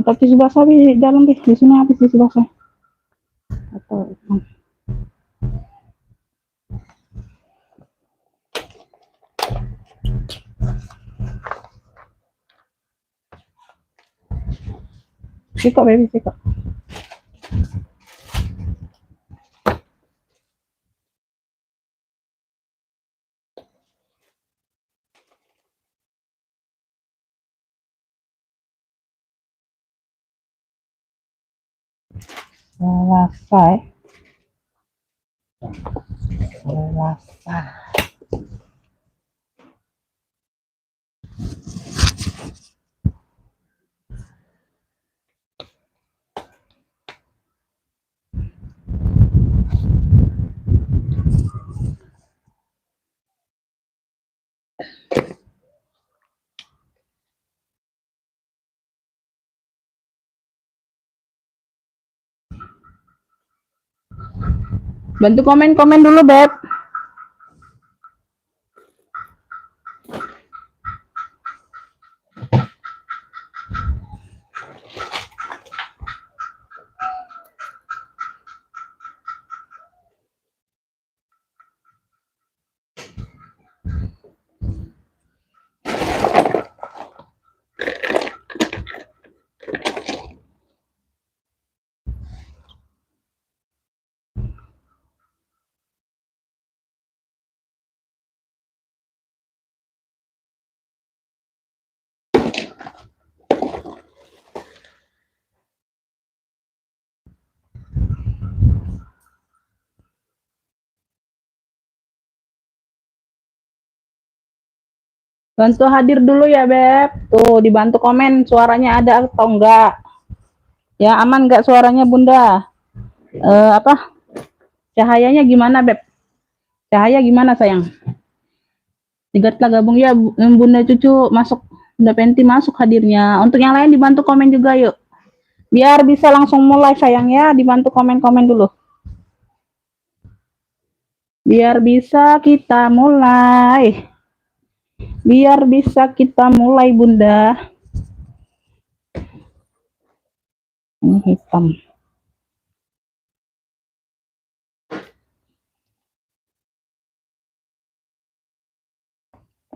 Angkat tisu basah di dalam di sini habis tisu basah. Atau sikap baby sikap. Selesai. Selesai. Bantu komen-komen dulu, Beb. Bantu hadir dulu ya, Beb. Tuh, dibantu komen suaranya ada atau enggak. Ya, aman enggak suaranya, Bunda? Apa? Cahayanya gimana, Beb? Cahaya gimana, sayang? Digatlah gabung ya, Bunda Cucu masuk. Bunda Penti masuk hadirnya. Untuk yang lain dibantu komen juga yuk. Biar bisa langsung mulai, sayang ya. Dibantu komen-komen dulu. Biar bisa kita mulai. Biar bisa kita mulai, Bunda. Ini hitam.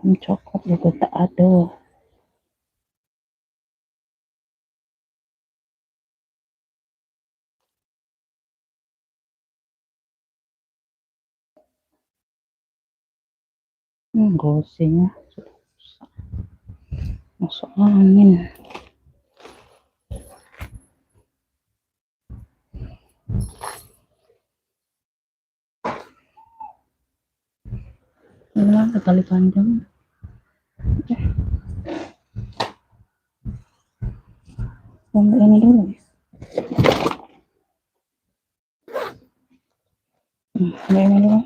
Coklat juga tak ada. Gosengnya masuk angin. Nah, tali panjang. Untuk ini dulu. Ini dulu.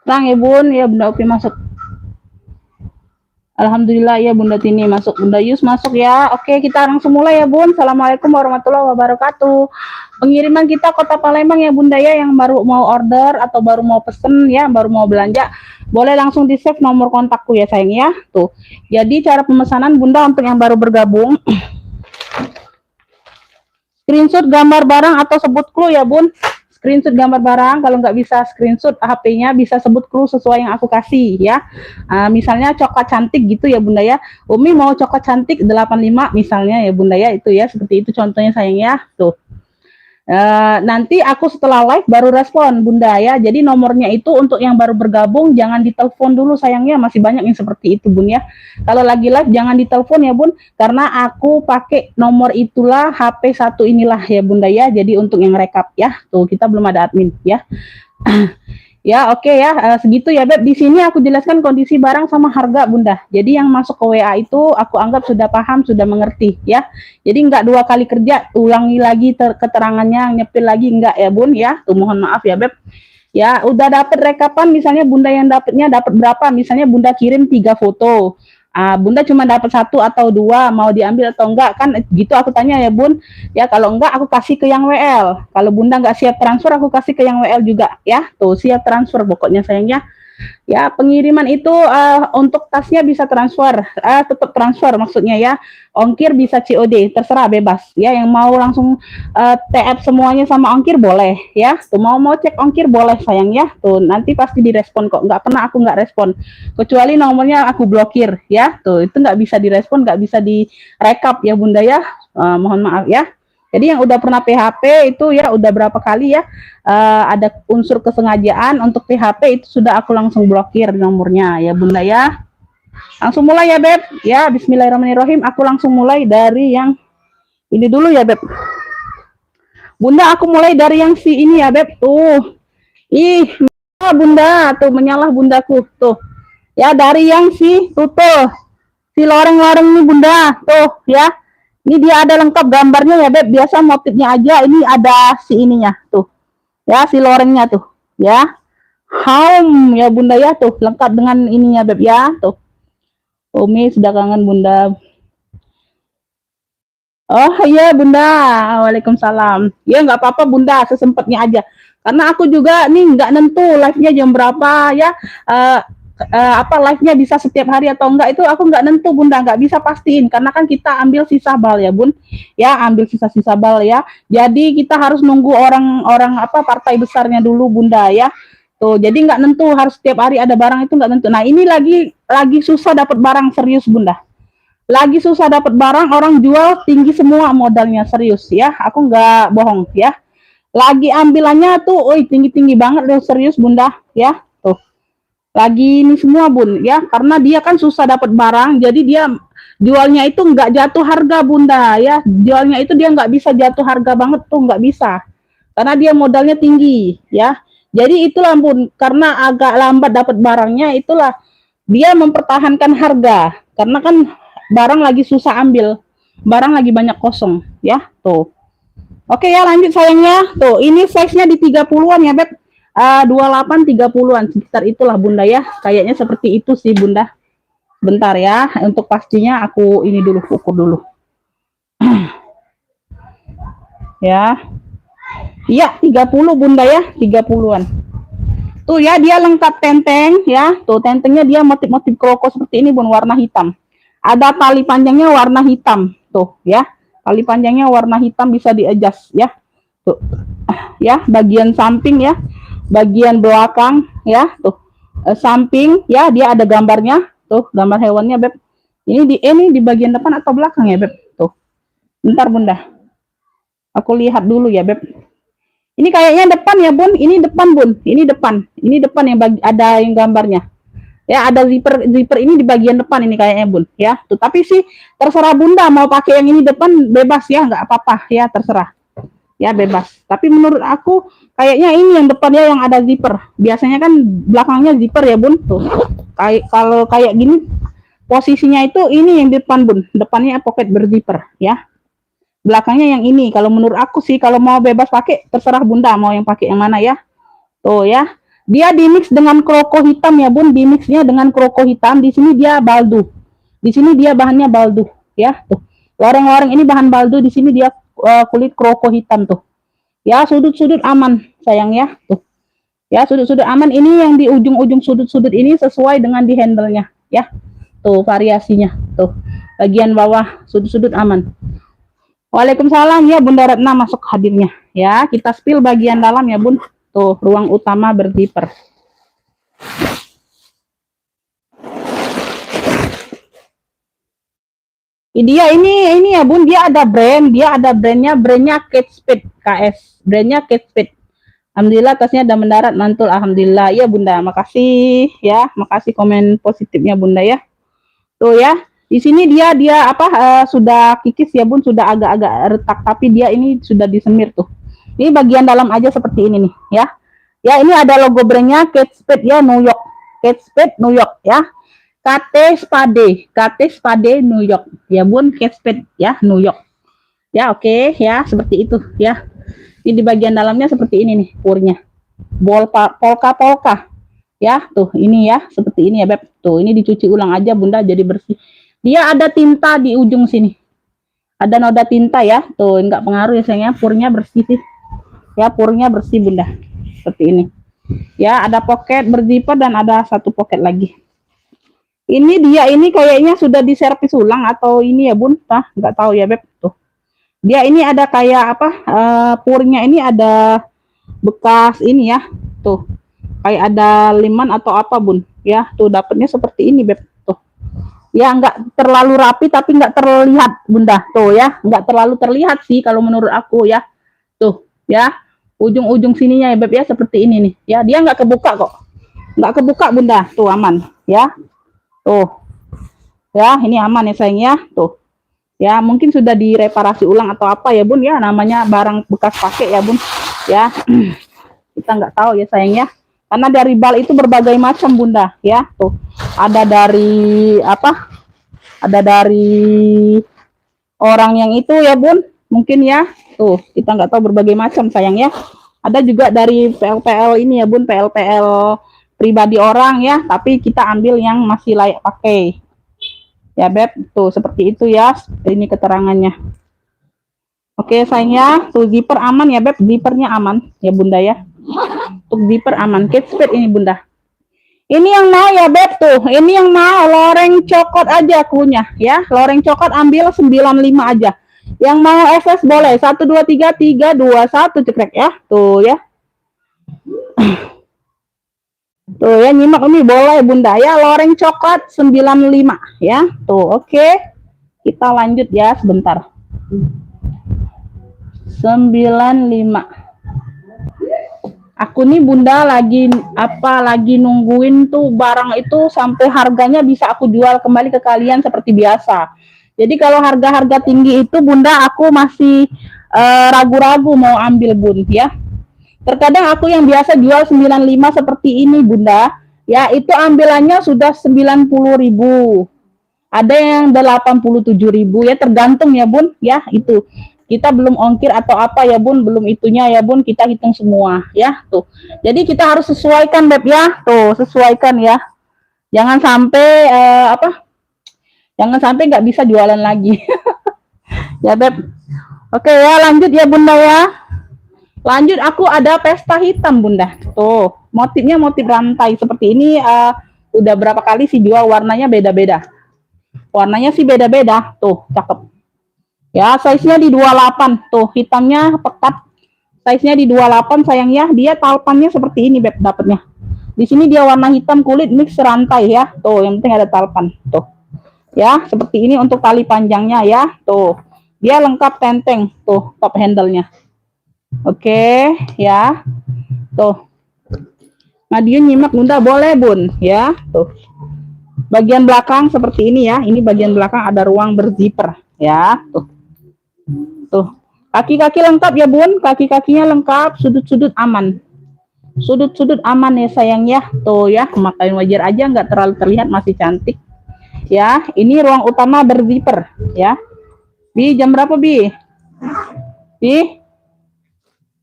Terang ya Bun, ya Bunda Upi masuk. Alhamdulillah ya Bunda Tini masuk, Bunda Yus masuk ya. Oke, kita langsung mulai ya Bun. Assalamualaikum warahmatullahi wabarakatuh. Pengiriman kita Kota Palembang ya Bunda ya, yang baru mau order atau baru mau pesen ya, baru mau belanja, boleh langsung di save nomor kontakku ya sayang ya. Tuh. Jadi cara pemesanan Bunda untuk yang baru bergabung, screenshot gambar barang atau sebut clue ya Bun. Screenshot gambar barang, kalau nggak bisa screenshot HP-nya, bisa sebut clue sesuai yang aku kasih ya. Misalnya coklat cantik gitu ya Bunda ya. Umi mau coklat cantik 85 misalnya ya Bunda ya, itu ya, seperti itu contohnya sayang ya. Tuh. Nanti aku setelah live baru respon Bunda ya. Jadi nomornya itu untuk yang baru bergabung jangan ditelepon dulu sayangnya, masih banyak yang seperti itu Bun ya. Kalau lagi live jangan ditelepon ya Bun, karena aku pakai nomor itulah HP 1 inilah ya Bunda ya. Jadi untuk yang rekap ya. Tuh kita belum ada admin ya. Ya, oke ya, segitu ya, Beb. Di sini aku jelaskan kondisi barang sama harga, Bunda. Jadi yang masuk ke WA itu aku anggap sudah paham, sudah mengerti, ya. Jadi nggak dua kali kerja, ulangi lagi keterangannya, nyepil lagi nggak ya, Bun, ya. Tuh mohon maaf ya, Beb. Ya, udah dapat rekapan, misalnya Bunda yang dapatnya dapat berapa? Misalnya Bunda kirim 3 foto. Bunda cuma dapat 1 atau 2, mau diambil atau enggak kan gitu aku tanya ya Bun. Ya kalau enggak aku kasih ke yang WL. Kalau Bunda enggak siap transfer aku kasih ke yang WL juga ya. Tuh siap transfer pokoknya sayangnya. Ya, pengiriman itu untuk tasnya bisa transfer, tetap transfer maksudnya ya. Ongkir bisa COD, terserah bebas. Ya, yang mau langsung TF semuanya sama ongkir boleh ya. Tuh mau cek ongkir boleh sayang ya. Tuh nanti pasti direspon kok. Nggak pernah aku nggak respon. Kecuali nomornya aku blokir ya. Tuh itu nggak bisa direspon, nggak bisa direkap ya Bunda ya. Mohon maaf ya. Jadi yang udah pernah PHP itu ya udah berapa kali ya ada unsur kesengajaan untuk PHP itu sudah aku langsung blokir nomornya ya Bunda ya. Langsung mulai ya Beb. Ya Bismillahirrahmanirrahim. Aku langsung mulai dari yang ini dulu ya Beb. Bunda aku mulai dari yang si ini ya Beb. Tuh. Ih, Bunda tuh menyalah bundaku tuh. Ya dari yang si tutul. Si loreng-loreng ini Bunda. Tuh ya. Ini dia ada lengkap gambarnya ya Beb. Biasa motifnya aja. Ini ada si ininya tuh. Ya si lorengnya tuh. Ya. Ya Bunda ya tuh lengkap dengan ininya Beb ya tuh. Umi sudah kangen Bunda. Oh iya Bunda, Waalaikumsalam. Ya nggak apa-apa Bunda, sesempatnya aja. Karena aku juga nih nggak nentu live-nya jam berapa ya. Apa live-nya bisa setiap hari atau enggak itu aku nggak nentu Bunda, nggak bisa pastiin karena kan kita ambil sisa bal ya Bun. Ya ambil sisa-sisa bal ya. Jadi kita harus nunggu orang-orang apa partai besarnya dulu Bunda ya. Tuh, jadi nggak nentu harus setiap hari ada barang itu nggak nentu. Nah ini lagi susah dapat barang serius Bunda. Lagi susah dapat barang, orang jual tinggi semua modalnya serius ya. Aku nggak bohong ya. Lagi ambilannya tuh, tinggi tinggi banget deh serius Bunda ya. Tuh, lagi ini semua Bun ya, karena dia kan susah dapat barang, jadi dia jualnya itu nggak jatuh harga Bunda ya. Jualnya itu dia nggak bisa jatuh harga banget tuh, nggak bisa. Karena dia modalnya tinggi ya. Jadi itulah Bun, karena agak lambat dapat barangnya, itulah dia mempertahankan harga. Karena kan barang lagi susah ambil, barang lagi banyak kosong ya. Tuh. Oke ya lanjut sayangnya. Tuh ini size-nya di 30-an ya Beb. 28 30-an sekitar itulah Bunda ya. Kayaknya seperti itu sih Bunda. Bentar ya, untuk pastinya aku ini dulu ukur dulu. Ya. Iya, 30 Bunda ya, 30-an. Tuh ya, dia lengkap tenteng ya. Tuh tentengnya dia motif-motif kroko seperti ini Bun, warna hitam. Ada tali panjangnya warna hitam. Tuh ya. Tali panjangnya warna hitam bisa di-adjust ya. Tuh. Ya, bagian samping ya. Bagian belakang ya, tuh. Samping ya, dia ada gambarnya. Tuh, gambar hewannya Beb. Ini di bagian depan atau belakang ya Beb? Tuh. Bentar Bunda. Aku lihat dulu ya Beb. Ini kayaknya depan ya Bun, ini depan Bun, ini depan yang ada yang gambarnya. Ya ada zipper ini di bagian depan ini kayaknya Bun, ya. Tuh tapi sih terserah Bunda mau pakai yang ini depan bebas ya, nggak apa-apa ya terserah. Ya bebas. Tapi menurut aku kayaknya ini yang depannya yang ada zipper. Biasanya kan belakangnya zipper ya Bun. Tuh. Kalau kayak gini posisinya itu ini yang depan Bun, depannya pocket berzipper ya. Belakangnya yang ini. Kalau menurut aku sih kalau mau bebas pakai terserah Bunda mau yang pakai yang mana ya. Tuh ya. Dia dimix dengan kroko hitam ya Bun, dimixnya dengan kroko hitam. Di sini dia baldu. Di sini dia bahannya baldu ya. Tuh. Loreng-loreng ini bahan baldu, di sini dia kulit kroko hitam tuh. Ya, sudut-sudut aman sayang ya. Tuh. Ya, sudut-sudut aman ini yang di ujung-ujung sudut-sudut ini sesuai dengan di handle-nya ya. Tuh variasinya. Tuh. Bagian bawah sudut-sudut aman. Waalaikumsalam ya Bunda Ratna masuk hadirnya ya. Kita spill bagian dalam ya Bun. Tuh ruang utama berzipper. Dia ini ya Bun, dia ada brandnya Kate Spade KS. Brandnya Kate Spade. Alhamdulillah tasnya udah mendarat mantul, alhamdulillah ya Bunda. Makasih ya, makasih komen positifnya Bunda ya. Tuh ya. Di sini dia sudah kikis ya Bun, sudah agak-agak retak tapi dia ini sudah disemir tuh. Ini bagian dalam aja seperti ini nih ya. Ya, ini ada logo brandnya Kate Spade ya, New York. Kate Spade New York ya. KT Spade New York. Ya bun, Kate Spade ya, New York. Ya oke ya, seperti itu ya. Ini di bagian dalamnya seperti ini nih purnya. Polka ya, tuh ini ya, seperti ini ya Beb. Tuh ini dicuci ulang aja Bunda jadi bersih. Dia ada tinta di ujung sini. Ada noda tinta ya. Tuh enggak pengaruh ya sayangnya, purnya bersih sih. Ya, purnya bersih Bunda. Seperti ini. Ya, ada pocket berzipper dan ada satu pocket lagi. Ini dia ini kayaknya sudah diservis ulang atau ini ya Bun? Nah, nggak tahu ya Beb. Tuh. Dia ini ada kayak apa? Purnya ini ada bekas ini ya. Tuh. Kayak ada liman atau apa Bun? Ya, tuh dapatnya seperti ini Beb. Tuh. Ya, nggak terlalu rapi tapi nggak terlihat Bunda. Tuh ya, nggak terlalu terlihat sih kalau menurut aku ya. Tuh, ya. Ujung-ujung sininya ya Beb ya, seperti ini nih. Ya, dia nggak kebuka kok. Nggak kebuka Bunda. Tuh aman ya. Tuh. Ya, ini aman ya sayang ya. Tuh. Ya, mungkin sudah direparasi ulang atau apa ya Bun ya, namanya barang bekas pakai ya Bun. Ya. Kita nggak tahu ya sayang ya. Karena dari bal itu berbagai macam Bunda ya. Tuh. Ada dari apa? Ada dari orang yang itu ya Bun. Mungkin ya. Tuh, kita nggak tahu berbagai macam sayang ya. Ada juga dari PL-PL ini ya Bun, PL-PL pribadi orang ya, tapi kita ambil yang masih layak pakai. Ya Beb, tuh seperti itu ya. Ini keterangannya. Oke sayangnya, tuh zipper aman ya Beb, zippernya aman ya Bunda ya. Untuk zipper aman. Kate Spade ini Bunda. Ini yang mau ya Beb tuh, ini yang mau loreng coklat aja akunya ya. Loreng coklat ambil 95 aja. Yang mau SS boleh 1 2 3 3 2 1 cekrek ya. Tuh ya. Tuh ya, nyimak ini boleh Bunda ya. Loreng coklat 95 ya. Tuh oke. Kita lanjut ya sebentar. 95. Aku nih Bunda lagi nungguin tuh barang itu sampai harganya bisa aku jual kembali ke kalian seperti biasa. Jadi kalau harga-harga tinggi itu Bunda aku masih ragu-ragu mau ambil Bun ya. Terkadang aku yang biasa jual 95 seperti ini Bunda, ya itu ambilannya sudah 90.000. Ada yang 87.000 ya, tergantung ya Bun ya. Itu kita belum ongkir atau apa ya Bun, belum itunya ya Bun, kita hitung semua ya. Tuh jadi kita harus sesuaikan Beb ya. Tuh sesuaikan ya, jangan sampai jangan sampai nggak bisa jualan lagi. Ya Beb. Oke ya, lanjut ya Bunda ya. Lanjut, aku ada pesta hitam Bunda. Tuh motifnya motif rantai seperti ini. Udah berapa kali sih jual, warnanya beda-beda. Warnanya sih beda-beda. Tuh cakep ya. Size-nya di 28. Tuh hitamnya pekat. Size-nya di 28 sayang ya. Dia talpannya seperti ini Beb dapatnya. Di sini dia warna hitam kulit mix rantai ya. Tuh yang penting ada talpan. Tuh ya, seperti ini untuk tali panjangnya ya. Tuh dia lengkap tenteng. Tuh top handle-nya. Oke ya. Tuh Madiun nyimak Bunda boleh Bun ya. Tuh bagian belakang seperti ini ya. Ini bagian belakang ada ruang berzipper ya. Tuh kaki-kaki lengkap ya Bun. Kaki-kakinya lengkap, sudut-sudut aman. Sudut-sudut aman ya sayang ya. Tuh ya, makain wajar aja, nggak terlalu terlihat, masih cantik ya. Ini ruang utama berzipper ya. Bi jam berapa Bi? Bi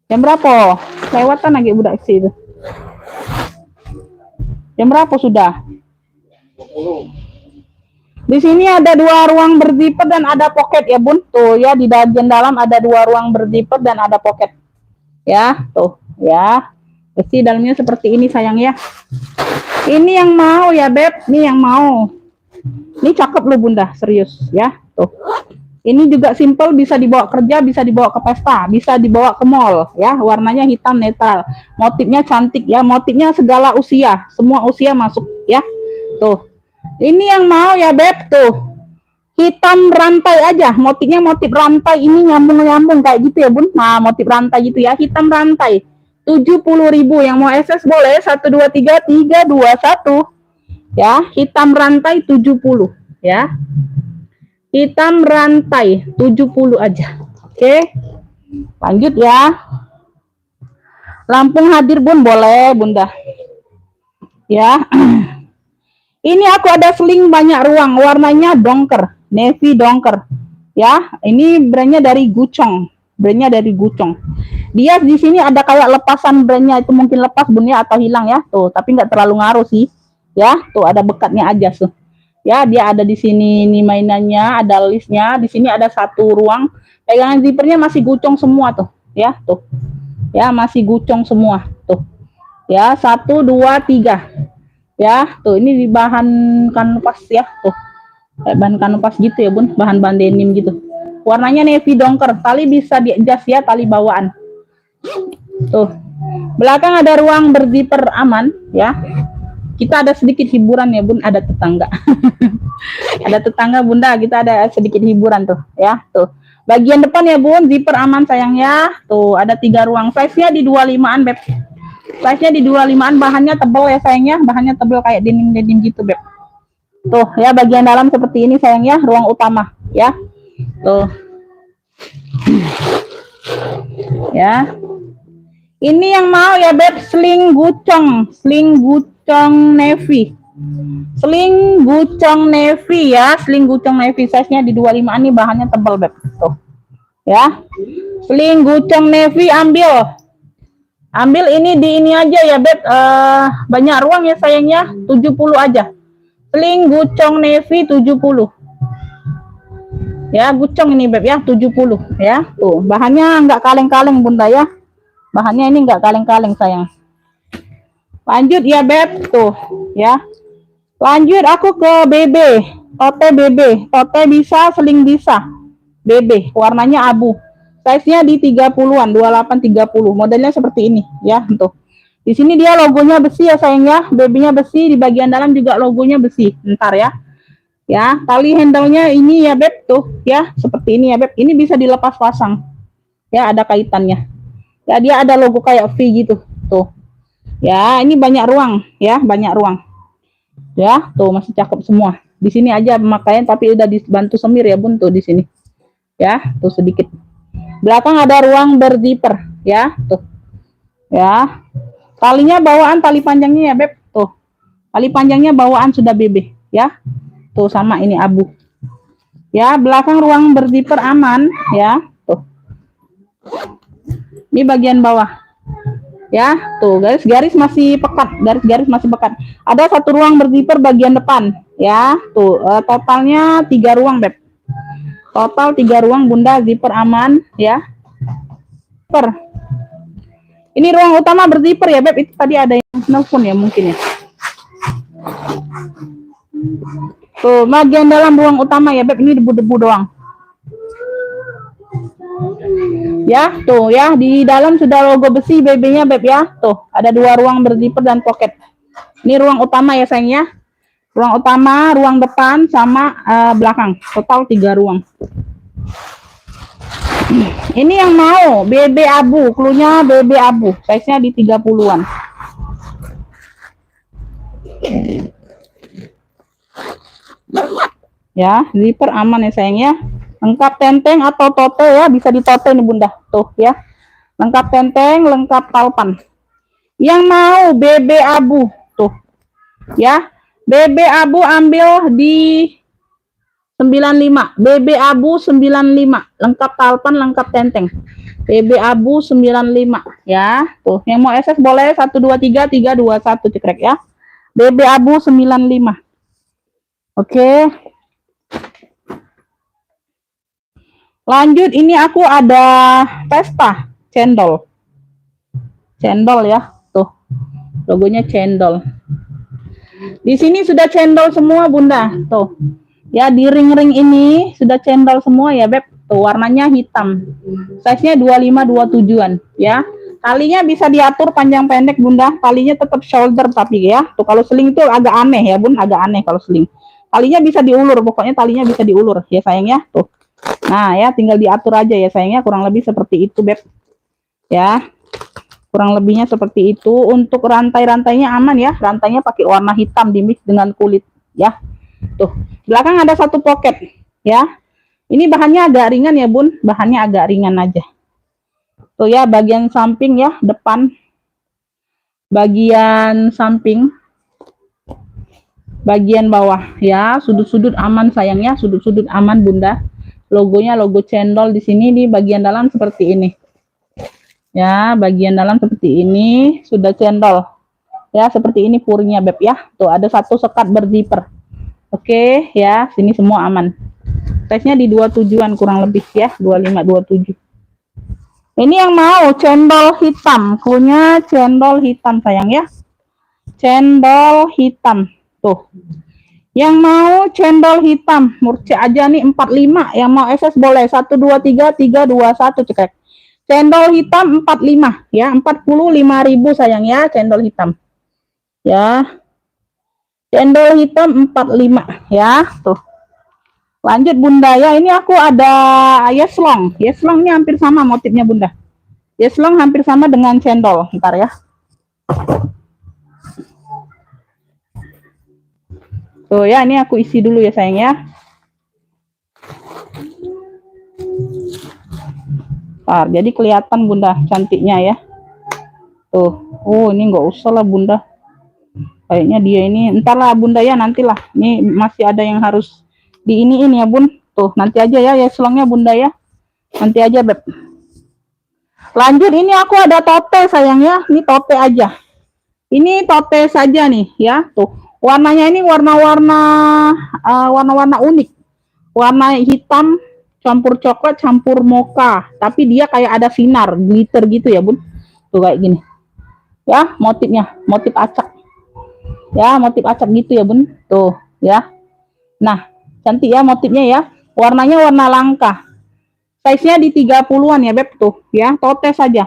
jam berapa? Lewatan lagi budak sih itu. Jam berapa sudah? 20. Di sini ada 2 ruang berzipper dan ada pocket ya Bun. Tuh ya, di bagian dalam ada 2 ruang berzipper dan ada pocket. Ya, tuh ya. Isi dalamnya seperti ini sayang ya. Ini yang mau ya Beb, ini yang mau. Ini cakep loh Bunda, serius ya. Tuh. Ini juga simple, bisa dibawa kerja, bisa dibawa ke pesta, bisa dibawa ke mall ya. Warnanya hitam netral. Motifnya cantik ya, motifnya segala usia, semua usia masuk ya. Tuh. Ini yang mau ya Beb tuh. Hitam rantai aja, motifnya motif rantai, ini nyambung-nyambung kayak gitu ya Bun. Nah, motif rantai gitu ya, hitam rantai. 70.000 yang mau SS boleh 1 2 3 3 2 1. Ya, hitam rantai 70 ya. Hitam rantai 70 aja. Oke. Lanjut ya. Lampung hadir bun, boleh bunda. Ya. Ini aku ada sling banyak ruang, warnanya dongker, navy dongker. Ya, ini brandnya dari Gucong. Brandnya dari Gucong. Dia di sini ada kayak lepasan brandnya, itu mungkin lepas bunnya atau hilang ya. Tuh, tapi nggak terlalu ngaruh sih. Ya, tuh ada bekatnya aja tuh. Ya, dia ada di sini ini mainannya, ada listnya. Di sini ada satu ruang. Pegangan zippernya masih Gucong semua tuh. Ya, tuh. Ya, masih Gucong semua. Tuh. Ya, 1, 2, 3. Ya, tuh ini di bahan kanvas ya, tuh. Kayak bahan kanvas gitu ya, Bun. Bahan-bahan denim gitu. Warnanya navy dongker. Tali bisa di adjust ya, tali bawaan. Tuh. Belakang ada ruang berzipper aman ya. Kita ada sedikit hiburan ya, Bun. Ada tetangga. Ada tetangga, Bunda. Kita ada sedikit hiburan tuh, ya. Tuh. Bagian depan ya, Bun, zipper aman sayang ya. Tuh, ada 3 ruang. Size-nya di 25-an, Beb. Size-nya di 25-an, bahannya tebal ya sayangnya, bahannya tebal kayak denim-denim gitu, Beb. Tuh, ya bagian dalam seperti ini sayangnya, ruang utama, ya. Tuh. Ya. Ini yang mau ya, Beb, sling Gucong navy. Sling Gucong navy ya, sling Gucong navy, size-nya di 25-an, nih bahannya tebal, Beb. Tuh. Ya. Sling Gucong navy ambil. Ambil ini di ini aja ya, Beb. Banyak ruang ya sayangnya. 70 aja. Sling Gucong navy 70. Ya, Gucong ini, Beb ya, 70 ya. Tuh, bahannya nggak kaleng-kaleng, Bunda ya. Bahannya ini nggak kaleng-kaleng sayang. Lanjut ya, Beb. Tuh, ya. Lanjut aku ke BB. Tote BB. Tote bisa, sling bisa. BB, warnanya abu. Size-nya di 30-an, 28 30. Modelnya seperti ini ya, tuh. Di sini dia logonya besi ya sayangnya, BB-nya besi, di bagian dalam juga logonya besi. Ntar ya. Ya, tali handle-nya ini ya, Beb, tuh ya, seperti ini ya, Beb. Ini bisa dilepas pasang. Ya, ada kaitannya. Ya, dia ada logo kayak V gitu, tuh. Ya, ini banyak ruang ya, banyak ruang. Ya, tuh masih cakep semua. Di sini aja pemakaian tapi udah dibantu semir ya, Bun, tuh di sini. Ya, tuh sedikit. Belakang ada ruang berzipper ya, tuh. Ya. Talinya bawaan, tali panjangnya ya, Beb. Tuh. Tali panjangnya bawaan sudah BB ya. Tuh sama ini abu. Ya, belakang ruang berzipper aman ya, tuh. Ini bagian bawah. Ya, tuh garis-garis masih pekat, garis-garis masih pekat. Ada satu ruang berzipper bagian depan ya. Tuh, totalnya 3 ruang, Beb. Total 3 ruang, Bunda, zipper aman ya. Zipper. Ini ruang utama berzipper ya, Beb. Itu tadi ada yang nelfon ya mungkin ya. Tuh, bagian dalam ruang utama ya, Beb. Ini debu-debu doang. Ya, tuh ya, di dalam sudah logo besi BB-nya, Beb ya. Tuh, ada 2 ruang berzipper dan pocket. Ini ruang utama ya sayangnya. Ruang utama, ruang depan, sama belakang. Total 3 ruang. Ini yang mau BB abu, klunya BB abu. Size-nya di 30-an. Ya, zipper aman ya sayangnya. Lengkap tenteng atau tote ya, bisa ditote nih, Bunda. Tuh ya. Lengkap tenteng, lengkap talpan. Yang mau BB abu, tuh. Ya. BB abu ambil di 95. BB abu 95. Lengkap talpan, lengkap tenteng. BB abu 95 ya. Tuh, yang mau SS boleh 123 321 cekrek ya. BB abu 95. Oke. Lanjut, ini aku ada Vespa cendol. Cendol ya, tuh. Logonya cendol. Di sini sudah cendol semua, Bunda. Tuh. Ya, di ring-ring ini sudah cendol semua ya, Beb. Tuh, warnanya hitam. Size-nya 25-27-an ya. Talinya bisa diatur panjang pendek, Bunda. Talinya tetap shoulder tapi ya. Tuh, kalau sling itu agak aneh ya, Bun, agak aneh kalau sling. Talinya bisa diulur, pokoknya talinya bisa diulur ya sayangnya, tuh. Nah, ya tinggal diatur aja ya sayangnya, kurang lebih seperti itu, Beb. Ya. Kurang lebihnya seperti itu. Untuk rantai-rantainya aman ya. Rantainya pakai warna hitam dimix dengan kulit ya. Tuh. Belakang ada satu pocket ya. Ini bahannya agak ringan ya, Bun. Bahannya agak ringan aja. Tuh ya, bagian samping ya, depan bagian samping, bagian bawah ya, sudut-sudut aman sayang ya, sudut-sudut aman bunda. Logonya logo cendol di sini, di bagian dalam seperti ini ya, bagian dalam seperti ini sudah cendol ya, seperti ini purnya beb ya. Tuh ada satu sekat berzipper. Oke ya, sini semua aman. Size-nya di 27-an kurang lebih ya, 25 27. Ini yang mau cendol hitam, punya cendol hitam sayang ya, cendol hitam tuh. Yang mau cendol hitam murci aja nih 45, yang mau SS boleh 123 321 cekek. Cendol hitam 45 ya, 45.000 sayang ya, cendol hitam ya, cendol hitam 45 ya tuh. Lanjut bunda ya, ini aku ada yeslong. Yeslong ini hampir sama motifnya bunda. Yeslong hampir sama dengan cendol. Ntar ya. Tuh ya, ini aku isi dulu ya sayang ya. Jadi kelihatan bunda cantiknya ya. Tuh, oh ini nggak usah lah bunda. Kayaknya dia ini, entar lah bunda ya, nantilah. Ini masih ada yang harus diiniin ya bun. Tuh, nanti aja ya yeslongnya bunda ya. Nanti aja beb. Lanjut, ini aku ada tote sayang ya. Ini tote aja. Ini tote saja nih ya. Tuh, warnanya ini warna-warna unik. Warna hitam campur coklat campur mocha, tapi dia kayak ada sinar glitter gitu ya bun. Tuh kayak gini ya, motifnya motif acak ya, motif acak gitu ya bun. Tuh ya, nah cantik ya motifnya ya. Warnanya warna langka, size-nya di 30-an ya beb. Tuh ya, tote saja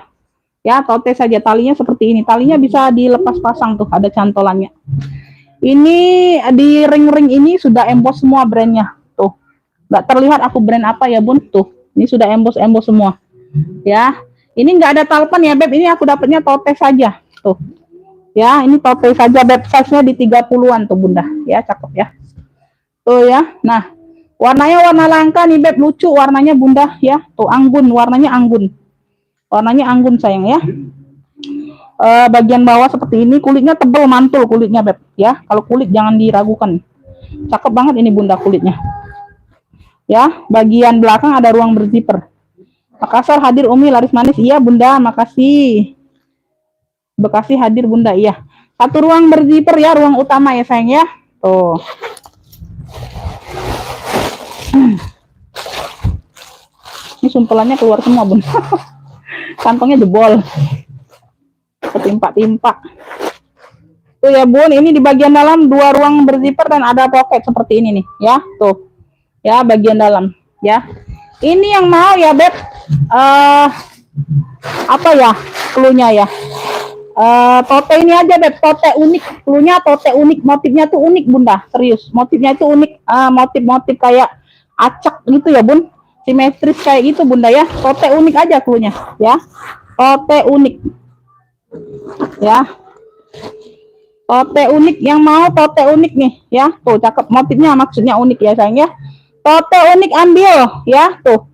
ya, tote saja. Talinya seperti ini, talinya bisa dilepas pasang tuh, ada cantolannya. Ini di ring-ring ini sudah emboss semua brandnya. Tuh, nggak terlihat aku brand apa ya bun. Tuh, ini sudah emboss semua ya. Ini nggak ada talpan ya beb, ini aku dapatnya tote saja. Tuh ya, ini tote saja beb, size-nya di 30-an tuh bunda ya, cakep ya. Tuh ya, nah warnanya warna langka nih beb, lucu warnanya bunda ya. Tuh anggun, warnanya anggun, warnanya anggun sayang ya. Bagian bawah seperti ini, kulitnya tebal mantul kulitnya beb ya. Kalau kulit jangan diragukan, cakep banget ini bunda kulitnya ya. Bagian belakang ada ruang berzipper. Makassar hadir Umi laris manis, iya bunda, makasih. Bekasi hadir bunda, iya. Satu ruang berzipper ya, ruang utama ya sayang ya. Tuh ini sumpelannya keluar semua bun. Kantongnya jebol, ketimpa-timpa. Tuh ya bun, ini di bagian dalam 2 ruang berzipper dan ada pocket seperti ini nih ya. Tuh ya, bagian dalam ya. Ini yang mau ya beb, apa ya cluenya ya, tote ini aja beb, tote unik, cluenya tote unik. Motifnya tuh unik bunda, serius motifnya itu unik. Motif-motif kayak acak gitu ya bun, simetris kayak gitu bunda ya. Tote unik aja cluenya ya, tote unik ya, tote unik. Yang mau tote unik nih ya, tuh cakep motifnya, maksudnya unik ya sayang ya. Tote unik ambil ya, tuh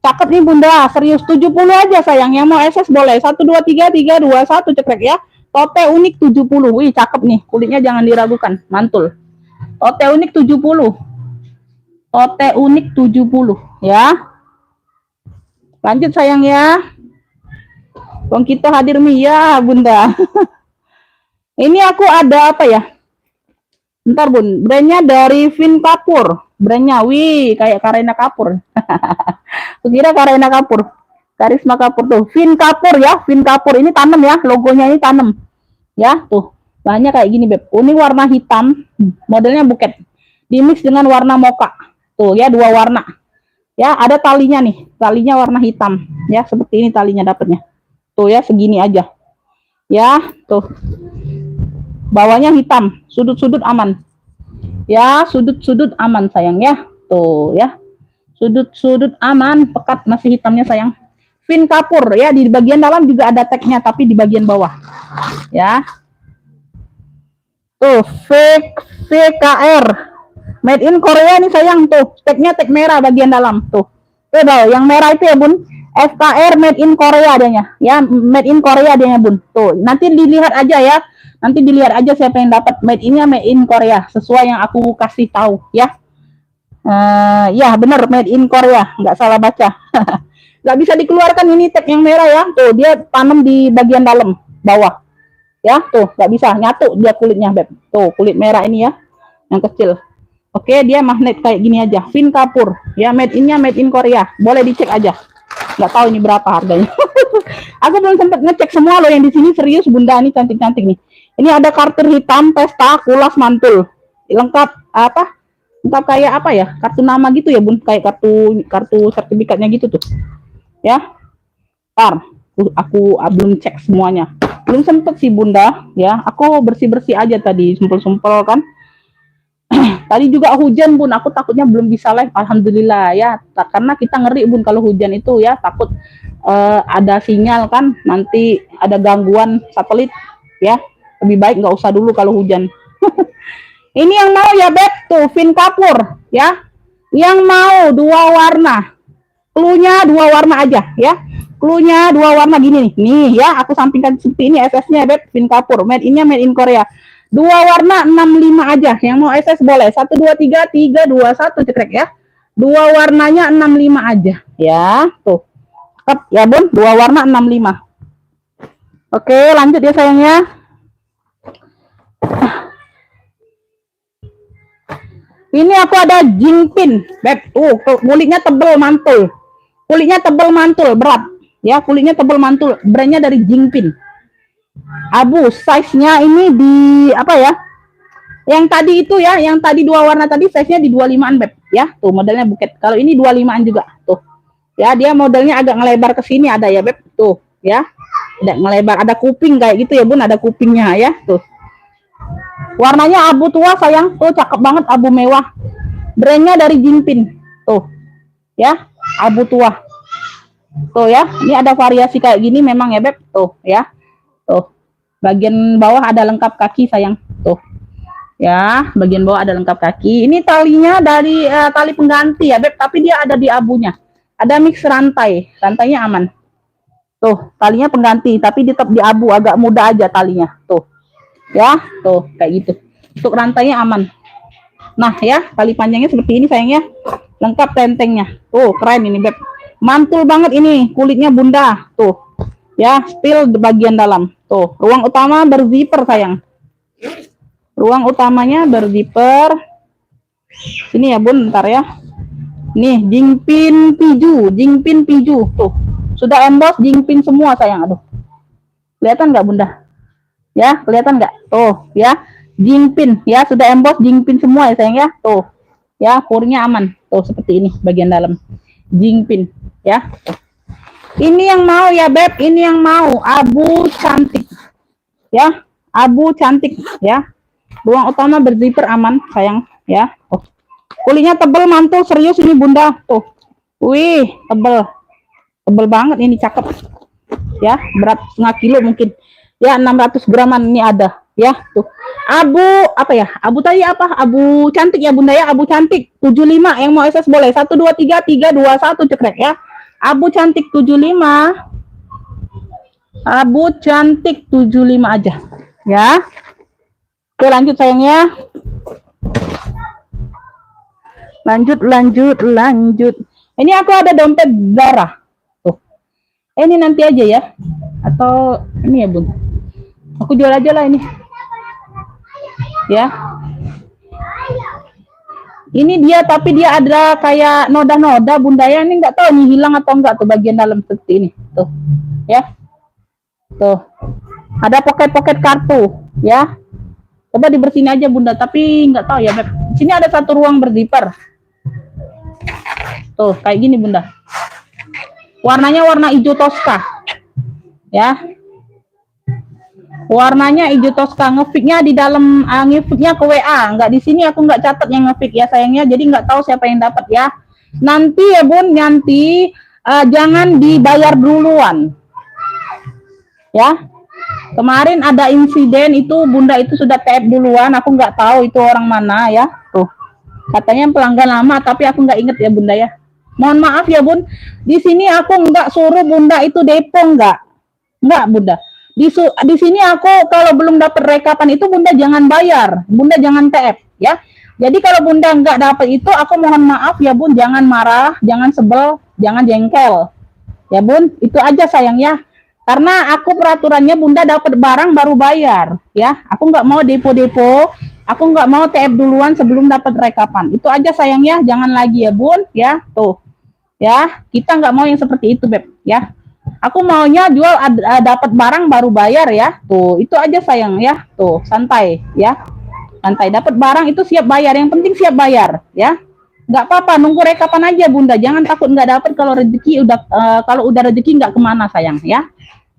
cakep nih bunda, serius 70 aja sayang. Yang mau SS boleh 123 321 cekrek ya. Tote unik 70. Wih cakep nih, kulitnya jangan diragukan, mantul. Tote unik 70, tote unik 70 ya. Lanjut sayang ya, Bang kita hadir nih ya bunda. Ini aku ada apa ya, bentar bun, brandnya dari Vin Kapur, brandnya. Wih kayak Karina Kapur. Kira Karina Kapur, Karisma Kapur. Tuh Vin Kapur ya, Vin Kapur. Ini tanam ya, logonya ini tanam ya. Tuh bahannya kayak gini beb. Ini warna hitam, modelnya buket, dimix dengan warna mocha. Tuh ya, 2 warna ya. Ada talinya nih, talinya warna hitam ya, seperti ini talinya dapatnya. Tuh ya, segini aja ya. Tuh bawahnya hitam, sudut-sudut aman ya, sudut-sudut aman sayang ya. Tuh ya, sudut-sudut aman, pekat, masih hitamnya sayang. Vin Kapur ya, di bagian dalam juga ada tagnya tapi di bagian bawah ya. Tuh VKR made in Korea nih sayang. Tuh tagnya tag merah bagian dalam tuh. Tuh yang merah itu ya bun, SKR made in Korea adanya, ya, made in Korea adanya bun. Tuh, nanti dilihat aja ya, nanti dilihat aja siapa yang dapat made innya made in Korea, sesuai yang aku kasih tahu ya. Ya benar made in Korea, nggak salah baca. Nggak bisa dikeluarkan ini tag yang merah ya, tuh dia tanam di bagian dalam bawah, ya tuh nggak bisa nyatu dia kulitnya beb. Tuh kulit merah ini ya, yang kecil. Oke, dia magnet kayak gini aja, Fincapur ya, made innya made in Korea, boleh dicek aja. Nggak tahu ini berapa harganya. Aku belum sempat ngecek semua loh yang di sini, serius bunda, ini cantik-cantik nih. Ini ada kartu hitam, pesta, kulas, mantul, lengkap apa? Lengkap kayak apa ya? Kartu nama gitu ya bun, kayak kartu sertifikatnya gitu tuh. Ya, aku belum cek semuanya, belum sempet sih bunda. Ya, aku bersih-bersih aja tadi, sumpel-sumpel kan. Tadi juga hujan bun, aku takutnya belum bisa live. Alhamdulillah ya, karena kita ngeri bun kalau hujan itu ya, takut ada sinyal kan, nanti ada gangguan satelit ya, lebih baik nggak usah dulu kalau hujan. Ini yang mau ya beb, tuh Fincapur ya, yang mau 2 warna, cluenya 2 warna aja ya, cluenya 2 warna gini nih ya, aku sampingkan seperti ini SS-nya beb, Fincapur made innya made in Korea. 2 warna 65 aja. Yang mau SS boleh. 1 2 3 3 2 1 cekrek ya. 2 warnanya 65 aja ya. Tuh. Cakep ya, Bun. 2 warna 65. Oke, lanjut ya sayangnya. Ini aku ada Jingpin, Beb. Kulitnya tebel mantul. Kulitnya tebel mantul, berat. Ya, kulitnya tebel mantul. Brandnya dari Jingpin. Abu, size-nya ini di apa ya? Yang tadi itu ya, yang tadi 2 warna tadi size-nya di 25-an beb ya. Tuh modelnya buket. Kalau ini 25-an juga tuh. Ya, dia modelnya agak ngelebar ke sini ada ya beb. Tuh ya. Ada ngelebar, ada kuping kayak gitu ya bun, ada kupingnya ya. Tuh. Warnanya abu tua sayang. Tuh cakep banget, abu mewah. Brandnya dari Jingpin. Tuh. Ya, abu tua. Tuh ya. Ini ada variasi kayak gini memang ya beb. Tuh ya. Tuh, bagian bawah ada lengkap kaki sayang. Tuh, ya, bagian bawah ada lengkap kaki. Ini talinya dari tali pengganti ya beb, tapi dia ada di abunya. Ada mix rantai, rantainya aman. Tuh, talinya pengganti, tapi tetap di abu, agak mudah aja talinya. Tuh, ya, tuh kayak gitu. Untuk rantainya aman. Nah ya, tali panjangnya seperti ini sayangnya, lengkap tentengnya. Tuh, keren ini beb. Mantul banget ini, kulitnya bunda. Tuh. Ya, spill di bagian dalam. Tuh, ruang utama berzipper sayang. Ruang utamanya berzipper. Sini ya bun, ntar ya. Nih, Jingpin Piju, Jingpin Piju. Tuh, sudah emboss Jingpin semua sayang. Aduh, kelihatan nggak bunda? Ya, kelihatan nggak? Tuh, ya, Jingpin. Ya, sudah emboss Jingpin semua ya sayang ya. Tuh, ya, purnya aman. Tuh, seperti ini bagian dalam. Jingpin, ya. Tuh. Ini yang mau ya beb, ini yang mau abu cantik ya, abu cantik ya. Ruang utama berzipper aman sayang ya. Oh. Kulitnya tebel mantul serius ini bunda. Tuh, wih tebel banget ini, cakep ya. Berat setengah kilo mungkin ya, 600 graman ini ada ya. Tuh abu apa ya, abu tadi apa, abu cantik ya bunda ya, abu cantik 75. Yang mau SS boleh. 1 2 3 3 2 1 cekrek ya. Abu cantik 75. Abu cantik 75 aja. Ya. Oke, lanjut sayangnya. Lanjut. Ini aku ada dompet Zara. Tuh. Ini nanti aja ya. Atau ini ya, Bun. Aku jual aja lah ini. Ya. Ini dia, tapi dia ada kayak noda-noda bunda ya. Ini nggak tahu ini hilang atau enggak tuh bagian dalam seperti ini. Tuh, ya. Tuh, ada pocket kartu, ya. Coba dibersihin aja bunda, tapi nggak tahu ya. Sini ada satu ruang berzipper. Tuh, kayak gini bunda. Warnanya warna hijau toska, ya. Warnanya hijau toska, ngefiknya di dalam, ngefiknya ke WA, nggak di sini, aku nggak catat yang ngefik ya sayangnya, jadi nggak tahu siapa yang dapat ya. Nanti ya bun, nanti jangan dibayar duluan ya. Kemarin ada insiden itu bunda itu sudah TF duluan, aku nggak tahu itu orang mana ya. Tuh, katanya pelanggan lama, tapi aku nggak inget ya bunda ya. Mohon maaf ya Bun, di sini aku nggak suruh Bunda itu depo nggak Bunda. Di sini aku kalau belum dapat rekapan itu Bunda jangan bayar, Bunda jangan TF ya. Jadi kalau Bunda nggak dapat itu, aku mohon maaf ya Bun, jangan marah, jangan sebel, jangan jengkel. Ya Bun, itu aja sayang ya. Karena aku peraturannya Bunda dapat barang baru bayar ya. Aku nggak mau depo-depo, aku nggak mau TF duluan sebelum dapat rekapan. Itu aja sayang ya, jangan lagi ya Bun ya. Tuh ya, kita nggak mau yang seperti itu Beb ya. Aku maunya jual dapat barang baru bayar ya. Tuh, itu aja sayang ya. Tuh, santai ya. Santai, dapat barang itu siap bayar. Yang penting siap bayar ya. Nggak apa-apa, nunggu rekapan aja Bunda. Jangan takut nggak dapat kalau rezeki udah kalau udah rezeki nggak kemana sayang ya.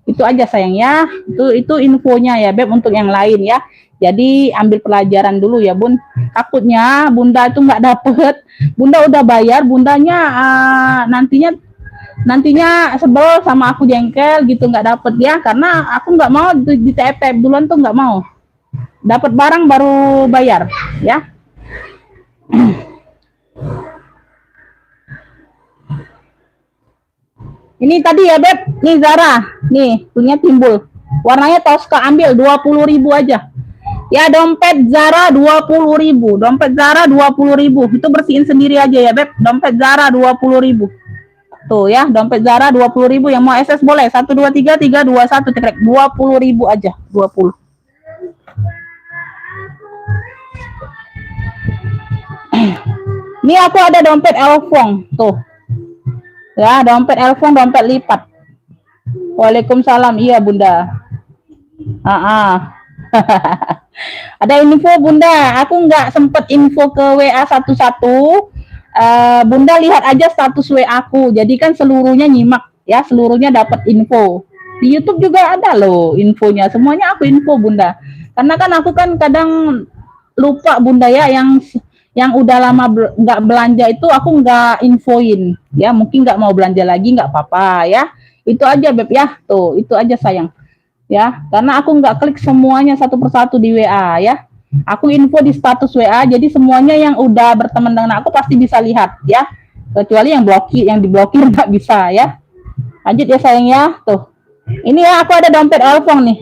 Itu aja sayang ya. Itu infonya ya Beb untuk yang lain ya. Jadi ambil pelajaran dulu ya Bun. Takutnya Bunda itu nggak dapet. Bunda udah bayar, Bundanya nantinya sebel sama aku jengkel gitu nggak dapet ya. Karena aku nggak mau di TF duluan tuh nggak mau. Dapat barang baru bayar ya. Ini tadi ya Beb, nih Zara, nih punya timbul. Warnanya Tosca, ambil 20.000 aja. Ya dompet Zara 20.000, dompet Zara 20.000. Itu bersihin sendiri aja ya Beb. Dompet Zara 20.000. Tuh ya, dompet Zara 20.000, yang mau SS boleh. 1 2 3 3 2 1 cekrek. 20.000 aja, 20. Ini aku ada dompet Elfong, tuh. Ya, dompet Elfong, dompet lipat. Waalaikumsalam, iya Bunda. Ada info Bunda, aku nggak sempet info ke WA satu-satu. Bunda lihat aja status WA aku, jadi kan seluruhnya nyimak ya, seluruhnya dapat info. Di YouTube juga ada loh infonya, semuanya aku info Bunda. Karena kan aku kan kadang lupa Bunda ya, yang udah lama nggak belanja itu aku nggak infoin ya, mungkin nggak mau belanja lagi nggak apa-apa ya. Itu aja Beb ya, tuh itu aja sayang ya, karena aku nggak klik semuanya satu persatu di WA ya. Aku info di status WA, jadi semuanya yang udah berteman dengan aku pasti bisa lihat ya, kecuali yang diblokir nggak bisa ya. Lanjut ya sayang ya. Tuh ini ya, aku ada dompet Elfong nih,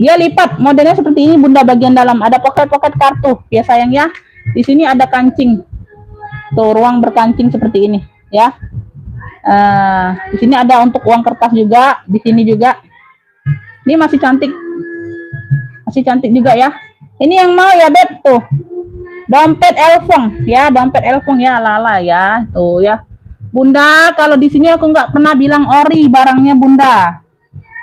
dia lipat modelnya seperti ini Bunda. Bagian dalam ada pocket kartu ya sayang ya. Di sini ada kancing, tuh ruang berkancing seperti ini ya. Di sini ada untuk uang kertas juga, di sini juga. Ini masih cantik juga ya. Ini yang mau ya Beb, tuh dompet Elfong ya, dompet Elfong ya, lala ya, tuh ya Bunda. Kalau di sini aku nggak pernah bilang ori barangnya Bunda.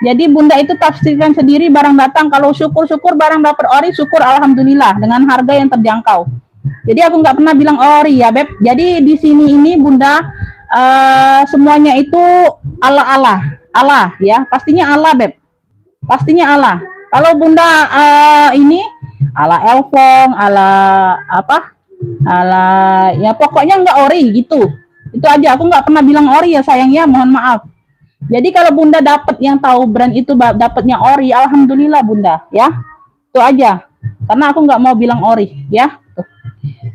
Jadi Bunda itu tafsirkan sendiri barang datang. Kalau syukur-syukur barang dapat ori, syukur alhamdulillah dengan harga yang terjangkau. Jadi aku nggak pernah bilang ori ya Beb. Jadi di sini ini Bunda semuanya itu Allah ya, pastinya Allah Beb, pastinya Allah. Kalau Bunda ini ala Elfong, ala apa, ala ya pokoknya nggak ori gitu. Itu aja, aku nggak pernah bilang ori ya sayang ya, mohon maaf. Jadi kalau Bunda dapat yang tahu brand itu dapatnya ori, alhamdulillah Bunda ya. Itu aja. Karena aku nggak mau bilang ori ya. Tuh.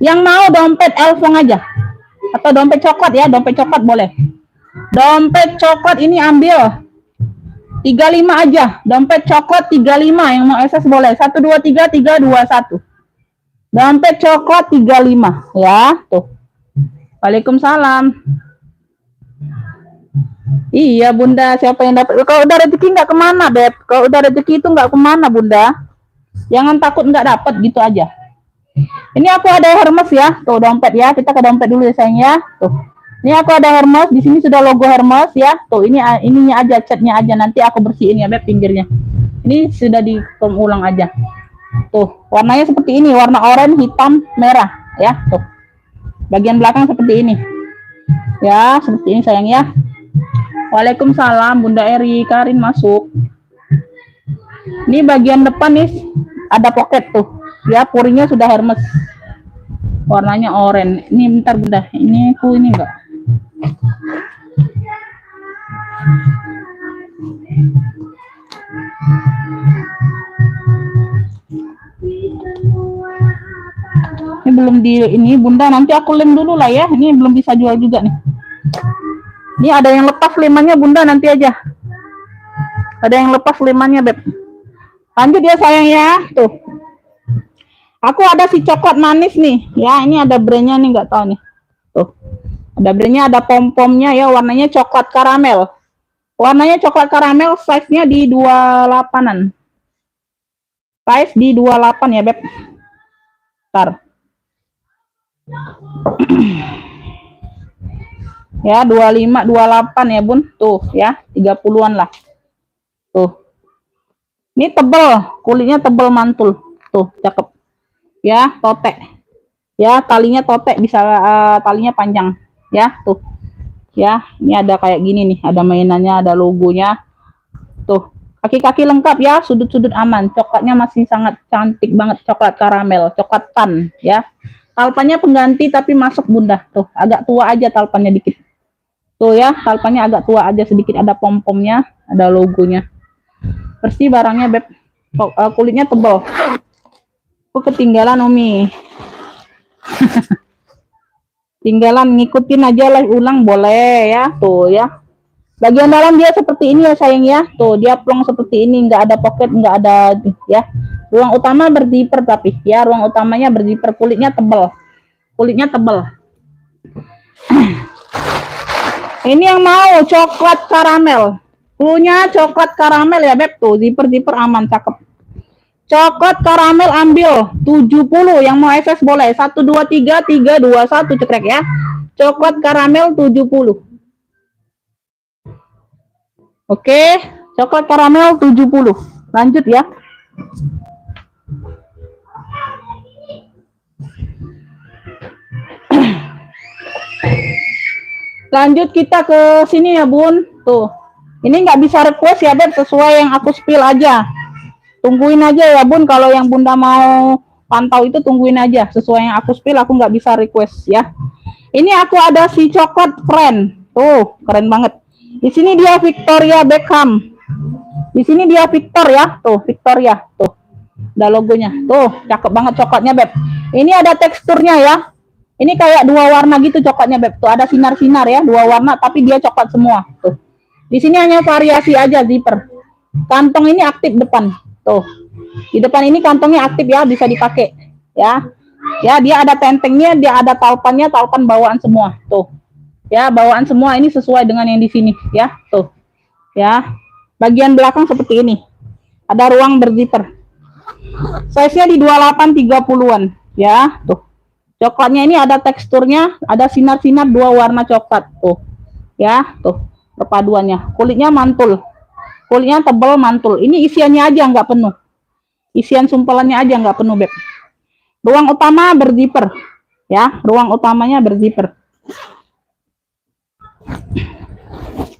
Yang mau dompet Elfong aja. Atau dompet coklat ya, dompet coklat boleh. Dompet coklat ini ambil 35 aja. Dompet coklat 35, yang mau SS boleh. 1 2 3 3 2 1. Dompet coklat 35 ya, tuh. Waalaikumsalam. Iya Bunda, siapa yang dapat? Kalau udah rezeki nggak kemana Beb. Kalau udah rezeki itu nggak kemana Bunda. Jangan takut nggak dapat gitu aja. Ini aku ada Hermes ya, tuh dompet ya. Kita ke dompet dulu ya sayang ya. Tuh. Ini aku ada Hermes, di sini sudah logo Hermes ya. Tuh ininya aja, catnya aja, nanti aku bersihin ya Beb pinggirnya. Ini sudah diulang aja. Tuh, warnanya seperti ini, warna oranye, hitam, merah ya. Tuh. Bagian belakang seperti ini. Ya, seperti ini sayang ya. Waalaikumsalam Bunda Eri, Karin masuk. Ini bagian depan nih ada pocket tuh. Ya, puringnya sudah Hermes. Warnanya oranye. Ini bentar Bunda, ini enggak. Ini belum di ini bunda, nanti aku lem dulu lah ya, ini belum bisa jual juga nih. Ini ada yang lepas lemannya bunda, nanti aja ada yang lepas lemannya beb. Lanjut ya sayang ya, tuh aku ada si coklat manis nih ya, ini ada brandnya nih, nggak tahu nih, tuh ada brandnya, ada pom-pomnya ya, warnanya coklat karamel. Warnanya coklat karamel, size-nya di 28-an. Size di 28 ya, beb. Ntar. Ya, 25, 28 ya, bun. Tuh, ya, 30-an lah. Tuh. Ini tebel, kulitnya tebel mantul. Tuh, cakep. Ya, tote. Ya, talinya tote, bisa talinya panjang. Ya, tuh. Ya, ini ada kayak gini nih, ada mainannya, ada logonya. Tuh, kaki-kaki lengkap ya, sudut-sudut aman. Coklatnya masih sangat cantik banget, coklat karamel, coklat tan ya. Talpannya pengganti tapi masuk bunda. Tuh, agak tua aja talpannya dikit. Tuh ya, talpannya agak tua aja sedikit, ada pom-pomnya, ada logonya. Bersih barangnya beb. Kulitnya tebal. Aku ketinggalan Umi. Tinggalan ngikutin aja live ulang boleh ya, tuh ya. Bagian dalam dia seperti ini ya sayang ya, tuh dia plong seperti ini, nggak ada pocket, nggak ada ya. Ruang utama berzipper tapi ya, ruang utamanya berzipper, kulitnya tebal, kulitnya tebal. Ini yang mau coklat karamel, punya coklat karamel ya beb, tuh zipper aman, cakep. Coklat karamel ambil 70, yang mau SS boleh 1 2 3 3 2 1 cekrek ya. Coklat karamel 70. Oke, coklat karamel 70. Lanjut ya. Lanjut kita ke sini ya bun. Tuh, ini nggak bisa request ya beb, sesuai yang aku spill aja. Tungguin aja ya bun, kalau yang bunda mau pantau itu tungguin aja, sesuai yang aku spill, aku nggak bisa request ya. Ini aku ada si coklat friend, tuh keren banget. Di sini dia Victoria Beckham, di sini dia Victor ya, tuh Victoria, tuh ada logonya, tuh cakep banget coklatnya beb. Ini ada teksturnya ya, ini kayak dua warna gitu coklatnya beb, tuh ada sinar-sinar ya, dua warna tapi dia coklat semua. Tuh di sini hanya variasi aja zipper. Kantong ini aktif depan. Tuh, di depan ini kantongnya aktif ya, bisa dipakai ya. Ya, dia ada tentengnya, dia ada talpannya, talpan bawaan semua. Tuh. Ya, bawaan semua ini sesuai dengan yang di sini ya. Tuh. Ya. Bagian belakang seperti ini. Ada ruang berzipper. Size-nya di 28 30-an ya. Tuh. Coklatnya ini ada teksturnya, ada sinar-sinar dua warna coklat. Tuh. Ya, tuh. Perpaduannya. Kulitnya mantul. Kulitnya tebal mantul. Ini isiannya aja nggak penuh. Isian sumpelannya aja nggak penuh beb. Ruang utama berzipper. Ya, ruang utamanya berzipper.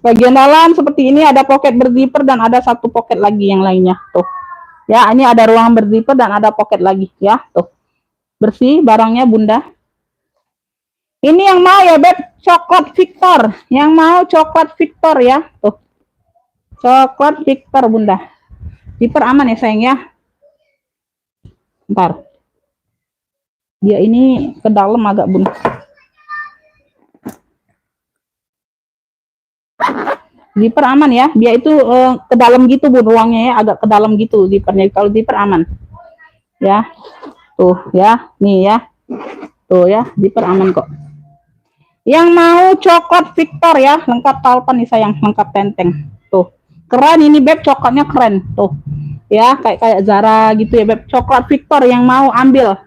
Bagian dalam seperti ini, ada pocket berzipper dan ada satu pocket lagi yang lainnya. Tuh. Ya, ini ada ruang berzipper dan ada pocket lagi ya. Tuh. Bersih barangnya bunda. Ini yang mau ya beb, coklat Victor. Yang mau coklat Victor ya. Tuh. Coklat Victor bunda. Zipper aman ya sayang ya. Ntar. Dia ini ke dalam agak bunda. Zipper aman ya. Dia itu ke dalam gitu bun, ruangnya ya, agak ke dalam gitu zippernya. Kalau zipper aman. Ya. Tuh ya, nih ya. Tuh ya, zipper aman kok. Yang mau coklat Victor ya, lengkap talpan nih sayang, lengkap tenteng. Tuh. Keren ini beb, coklatnya keren tuh ya, kayak Zara gitu ya beb. Coklat Victor yang mau ambil,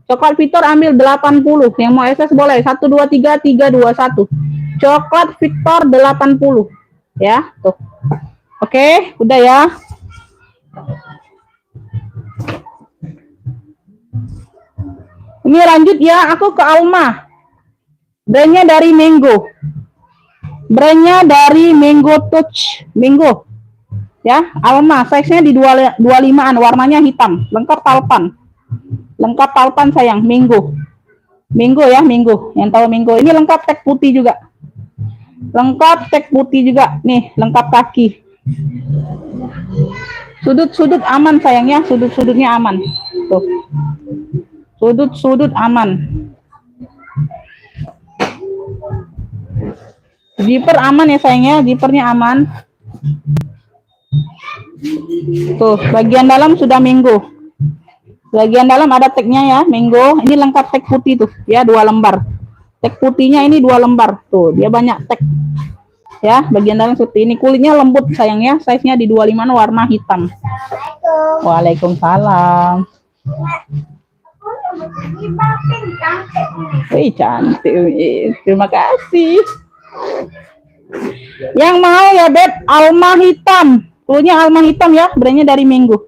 coklat Victor ambil 80, yang mau SS boleh 1 2 3 3 2 1. Coklat Victor 80 ya tuh. Oke, udah ya. Ini lanjut ya, aku ke Alma. Brandnya dari Mango. Brandnya dari Mango Touch, Mango. Ya, Alma, size-nya di 25-an, warnanya hitam, lengkap talpan. Lengkap talpan sayang, Mango. Mango ya, Mango. Yang tahu Mango. Ini lengkap tag putih juga. Lengkap tag putih juga. Nih, lengkap kaki. Sudut-sudut aman sayang ya, sudut-sudutnya aman. Tuh. Sudut-sudut aman. Zipper aman ya sayangnya, zippernya aman. Tuh, bagian dalam sudah mango. Bagian dalam ada tagnya ya, mango. Ini lengkap tag putih tuh, ya 2 lembar. Tag putihnya ini 2 lembar. Tuh, dia banyak tag. Ya, bagian dalam seperti ini. Kulitnya lembut sayangnya, size-nya di 25 warna hitam. Waalaikumsalam. Wih, cantik. Terima kasih. Yang mau ya, Beb, Alma hitam. Kulitnya Alma hitam ya, brandnya dari Mango.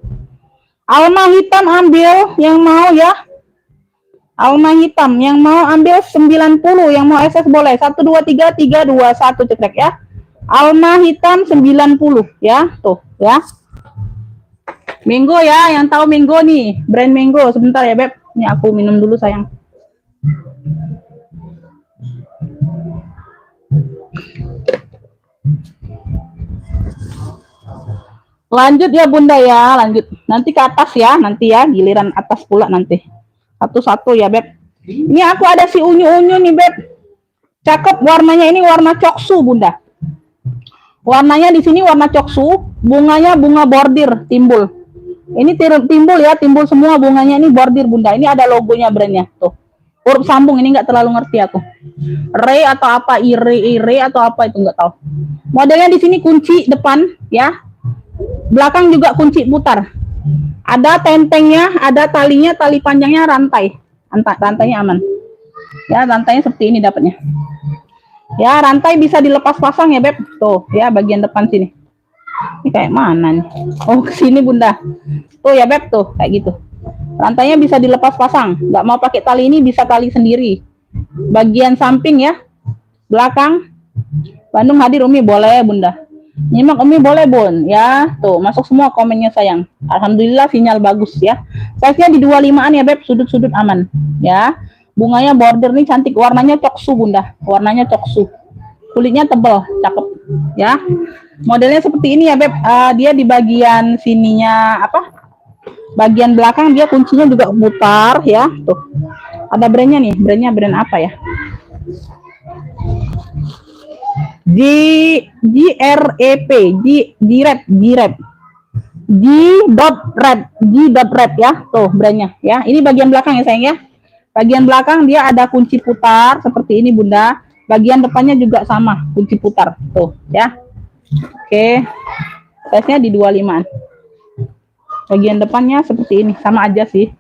Alma hitam ambil, yang mau ya. Alma hitam, yang mau ambil 90, yang mau SS boleh. 1 2 3 3 2 1 cekrek ya. Alma hitam 90 ya, tuh ya. Mango ya, yang tahu Mango nih, brand Mango. Sebentar ya, Beb. Ini aku minum dulu sayang. Lanjut ya Bunda ya, lanjut. Nanti ke atas ya, nanti ya, giliran atas pula nanti. Satu-satu ya, Beb. Ini aku ada si unyu-unyu nih, Beb. Cakep warnanya, ini warna coksu, Bunda. Warnanya di sini warna coksu, bunganya bunga bordir timbul. Ini timbul ya, timbul semua bunganya, ini bordir Bunda. Ini ada logonya brandnya, tuh. Huruf sambung, ini nggak terlalu ngerti aku. Re atau apa, ire atau apa itu nggak tahu. Modelnya di sini kunci depan ya. Belakang juga kunci putar. Ada tentengnya, ada talinya, tali panjangnya rantai. Rantainya aman. Ya, rantainya seperti ini dapatnya. Ya, rantai bisa dilepas pasang ya, Beb. Tuh, ya bagian depan sini. Ini kayak mana nih? Oh, ke sini Bunda. Tuh ya, Beb, tuh kayak gitu. Rantainya bisa dilepas pasang. Nggak mau pakai tali ini, bisa tali sendiri. Bagian samping ya. Belakang. Bandung hadir Umi, boleh Bunda. Nyimak Umi boleh Bun ya. Tuh masuk semua komennya sayang. Alhamdulillah sinyal bagus ya. Size-nya di 25-an ya, Beb. Sudut-sudut aman ya. Bunganya border nih cantik, warnanya coksu Bunda. Warnanya coksu. Kulitnya tebal, cakep ya. Modelnya seperti ini ya, Beb. Dia di bagian sininya apa? Bagian belakang dia kuncinya juga putar ya. Tuh. Ada brandnya nih. Brandnya brand apa ya? GREP, G-Red ya, tuh brandnya ya. Ini bagian belakang ya sayang ya. Bagian belakang dia ada kunci putar seperti ini Bunda. Bagian depannya juga sama, kunci putar tuh ya. Oke, size-nya di 25-an. Bagian depannya seperti ini, sama aja sih.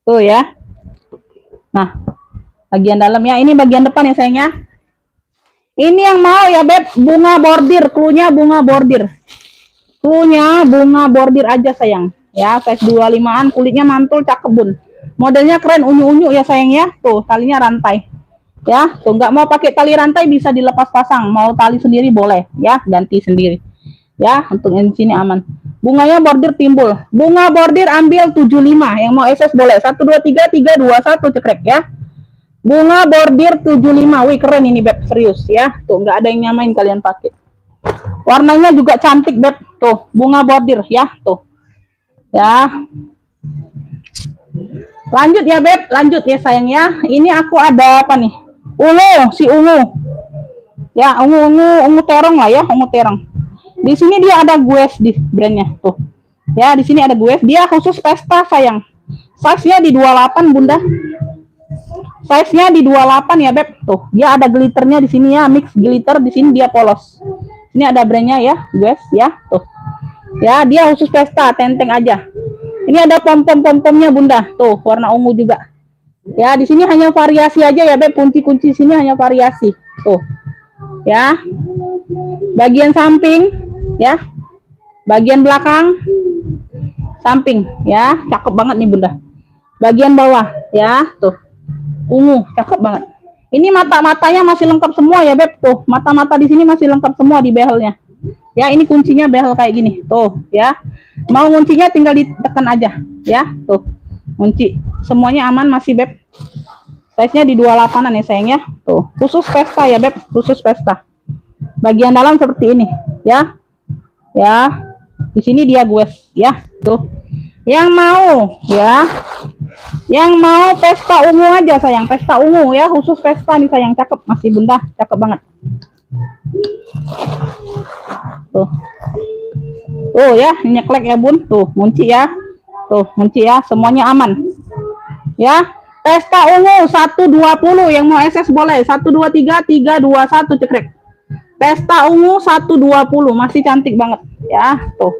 Tuh ya. Nah, bagian dalam ya, ini bagian depan ya sayangnya. Ini yang mau ya, Beb, bunga bordir, cluenya bunga bordir. Cluenya bunga bordir aja sayang. Ya, size 25-an, kulitnya mantul, cakep Bun. Modelnya keren, unyu-unyu ya sayang ya. Tuh, talinya rantai. Ya, tuh nggak mau pakai tali rantai bisa dilepas pasang, mau tali sendiri boleh ya, ganti sendiri. Ya, untuk yang sini aman. Bunganya bordir timbul. Bunga bordir ambil 75, yang mau SS boleh. 1 2 3 3 2 1 cekrek ya. Bunga bordir 75. Wih, keren ini, Beb, serius ya. Tuh, nggak ada yang nyamain kalian pakai. Warnanya juga cantik, Beb. Tuh, bunga bordir ya, tuh. Ya. Lanjut ya, Beb, lanjut ya sayang ya. Ini aku ada apa nih? Ungu, si ungu. Ya, ungu terong lah ya, ungu terong. Di sini dia ada gues di brandnya tuh. Ya, di sini ada gues. Dia khusus pesta sayang. Size-nya di 28 Bunda. Size-nya di 28 ya, Beb. Tuh, dia ada glitternya di sini ya, mix glitter, di sini dia polos. Ini ada brandnya ya, guys ya, tuh. Ya, dia khusus pesta, tenteng aja. Ini ada pom-pom-pom-pomnya Bunda. Tuh, warna ungu juga. Ya, di sini hanya variasi aja ya, Beb. Kunci-kunci sini hanya variasi. Tuh. Ya. Bagian samping ya. Bagian belakang samping ya, cakep banget nih Bunda. Bagian bawah ya, tuh. Ungu, cakep banget. Ini mata-matanya masih lengkap semua ya, Beb. Tuh, mata-mata di sini masih lengkap semua di behelnya. Ya, ini kuncinya behel kayak gini. Tuh, ya. Mau kuncinya tinggal ditekan aja, ya. Tuh. Kunci. Semuanya aman masih, Beb. Size-nya di 28-an ya, sayang ya. Tuh, khusus pesta ya, Beb. Khusus pesta. Bagian dalam seperti ini, ya. Ya. Di sini dia gue ya, tuh. Yang mau ya, yang mau pesta ungu aja sayang, pesta ungu ya, khusus pesta nih sayang, cakep masih bunda, cakep banget. Tuh. Tuh ya, nyeklek ya bun, tuh munci ya. Tuh, munci ya, semuanya aman. Ya, pesta ungu 120 yang mau SS boleh. 123 321 cekrek. Pesta ungu 120 masih cantik banget ya, tuh.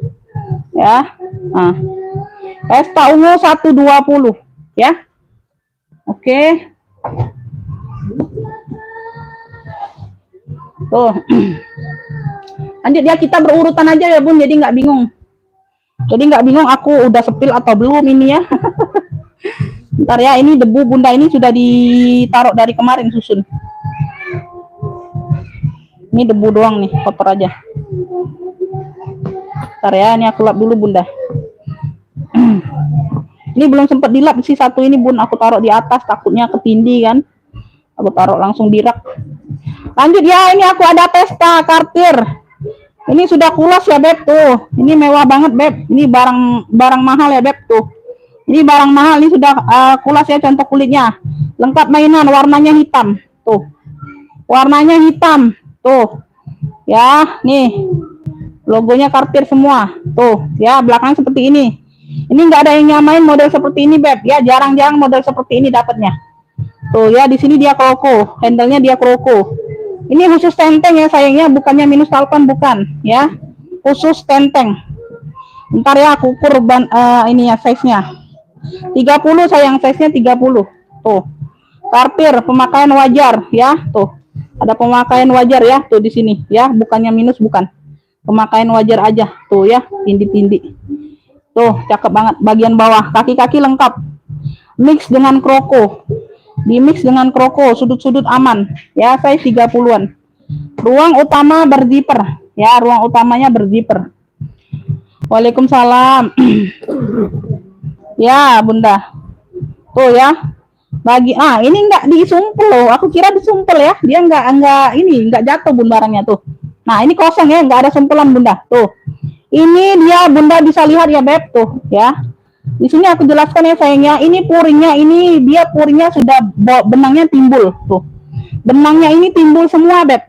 Ya. Nah. Pesta ungu 120 ya. Oke. Tuh. Lanjut ya, kita berurutan aja ya bun, jadi nggak bingung. Jadi nggak bingung aku udah sepil atau belum ini ya. Ntar ya, ini debu bunda ini sudah ditaruh dari kemarin susun. Ini debu doang nih, kotor aja. Ntar ya, ini aku lap dulu bunda. Ini belum sempat dilap sih satu ini bun, aku taruh di atas takutnya ketindih kan. Aku taruh langsung di rak. Lanjut ya, ini aku ada pesta kartir. Ini sudah kulas ya beb tuh. Ini mewah banget beb. Ini barang mahal ya beb tuh. Ini barang mahal, ini sudah kulas ya, contoh kulitnya. Lengkap mainan, warnanya hitam. Tuh. Warnanya hitam. Tuh. Ya, nih. Logonya kartir semua. Tuh, ya, belakang seperti ini. Ini nggak ada yang nyamain model seperti ini, beb. Ya, jarang-jarang model seperti ini dapatnya. Tuh, ya, di sini dia kroko. Handle-nya dia kroko. Ini khusus tenteng ya sayangnya, bukannya minus talpan, bukan. Ya, khusus tenteng. Ntar ya, aku ukur ini ya, size-nya. 30 sayang, size-nya 30. Tuh. Kartir pemakaian wajar ya, tuh. Ada pemakaian wajar ya, tuh di sini ya, bukannya minus, bukan. Pemakaian wajar aja, tuh ya, tindi-tindi. Tuh, cakep banget bagian bawah, kaki-kaki lengkap. Mix dengan kroko. Di mix dengan kroko, sudut-sudut aman. Ya, size 30-an. Ruang utama berzipper. Ya, ruang utamanya berzipper. Waalaikumsalam. Ya, bunda. Tuh ya. Ini enggak disumpel loh. Aku kira disumpel ya. Dia enggak jatuh bun barangnya tuh. Nah, ini kosong ya, enggak ada sumpelan bunda. Tuh. Ini dia bunda bisa lihat ya beb tuh ya. Di sini aku jelaskan ya sayangnya. Ini puringnya, ini dia puringnya sudah benangnya timbul tuh. Benangnya ini timbul semua beb.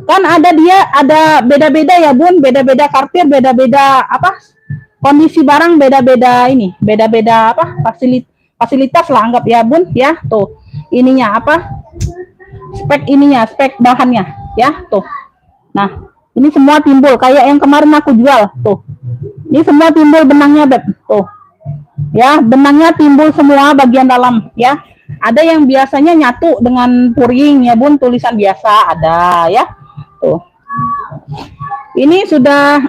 Kan ada beda-beda ya bun, beda-beda kartir, beda-beda apa? Kondisi barang beda-beda ini, beda-beda apa? Fasilitas lah anggap ya bun ya, tuh. Ininya apa? Spek bahannya ya, tuh. Nah, ini semua timbul kayak yang kemarin aku jual, tuh. Ini semua timbul benangnya beb, tuh. Ya, benangnya timbul semua bagian dalam ya. Ada yang biasanya nyatu dengan puring ya bun, tulisan biasa ada ya. Tuh. Ini sudah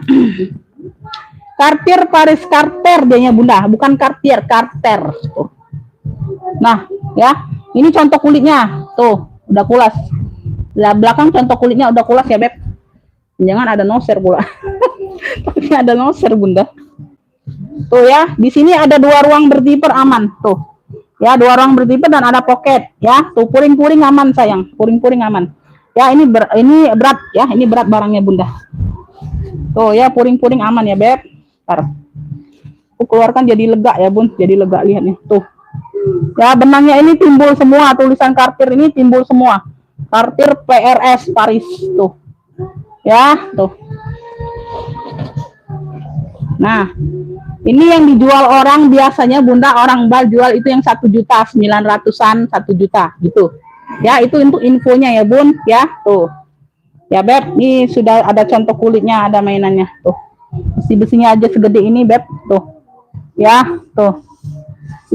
kartir Paris Carter dianya bunda, bukan kartir, karter. Tuh. Nah, ya. Ini contoh kulitnya. Tuh, udah kulas. Lah belakang contoh kulitnya udah kulas ya, beb. Jangan ada noser pula. Tapi ada noser, bunda. Tuh ya, di sini ada 2 ruang berzipper aman, tuh. Ya, 2 ruang berzipper dan ada pocket, ya. Tuh puring-puring aman sayang, puring-puring aman. Ya, ini berat ya, ini berat barangnya bunda. Tuh ya, puring-puring aman ya beb. Ntar aku keluarkan jadi lega ya bun, jadi lega lihatnya. Tuh ya, benangnya ini timbul semua, tulisan kartir ini timbul semua. Kartir PRS Paris tuh. Ya, tuh. Nah, ini yang dijual orang biasanya bunda, orang bal jual itu yang 1.900.000-an, 1 juta gitu. Ya, itu untuk infonya ya bun, ya tuh. Ya beb, ini sudah ada contoh kulitnya, ada mainannya tuh. Besi-besinya aja segede ini beb, tuh. Ya, tuh.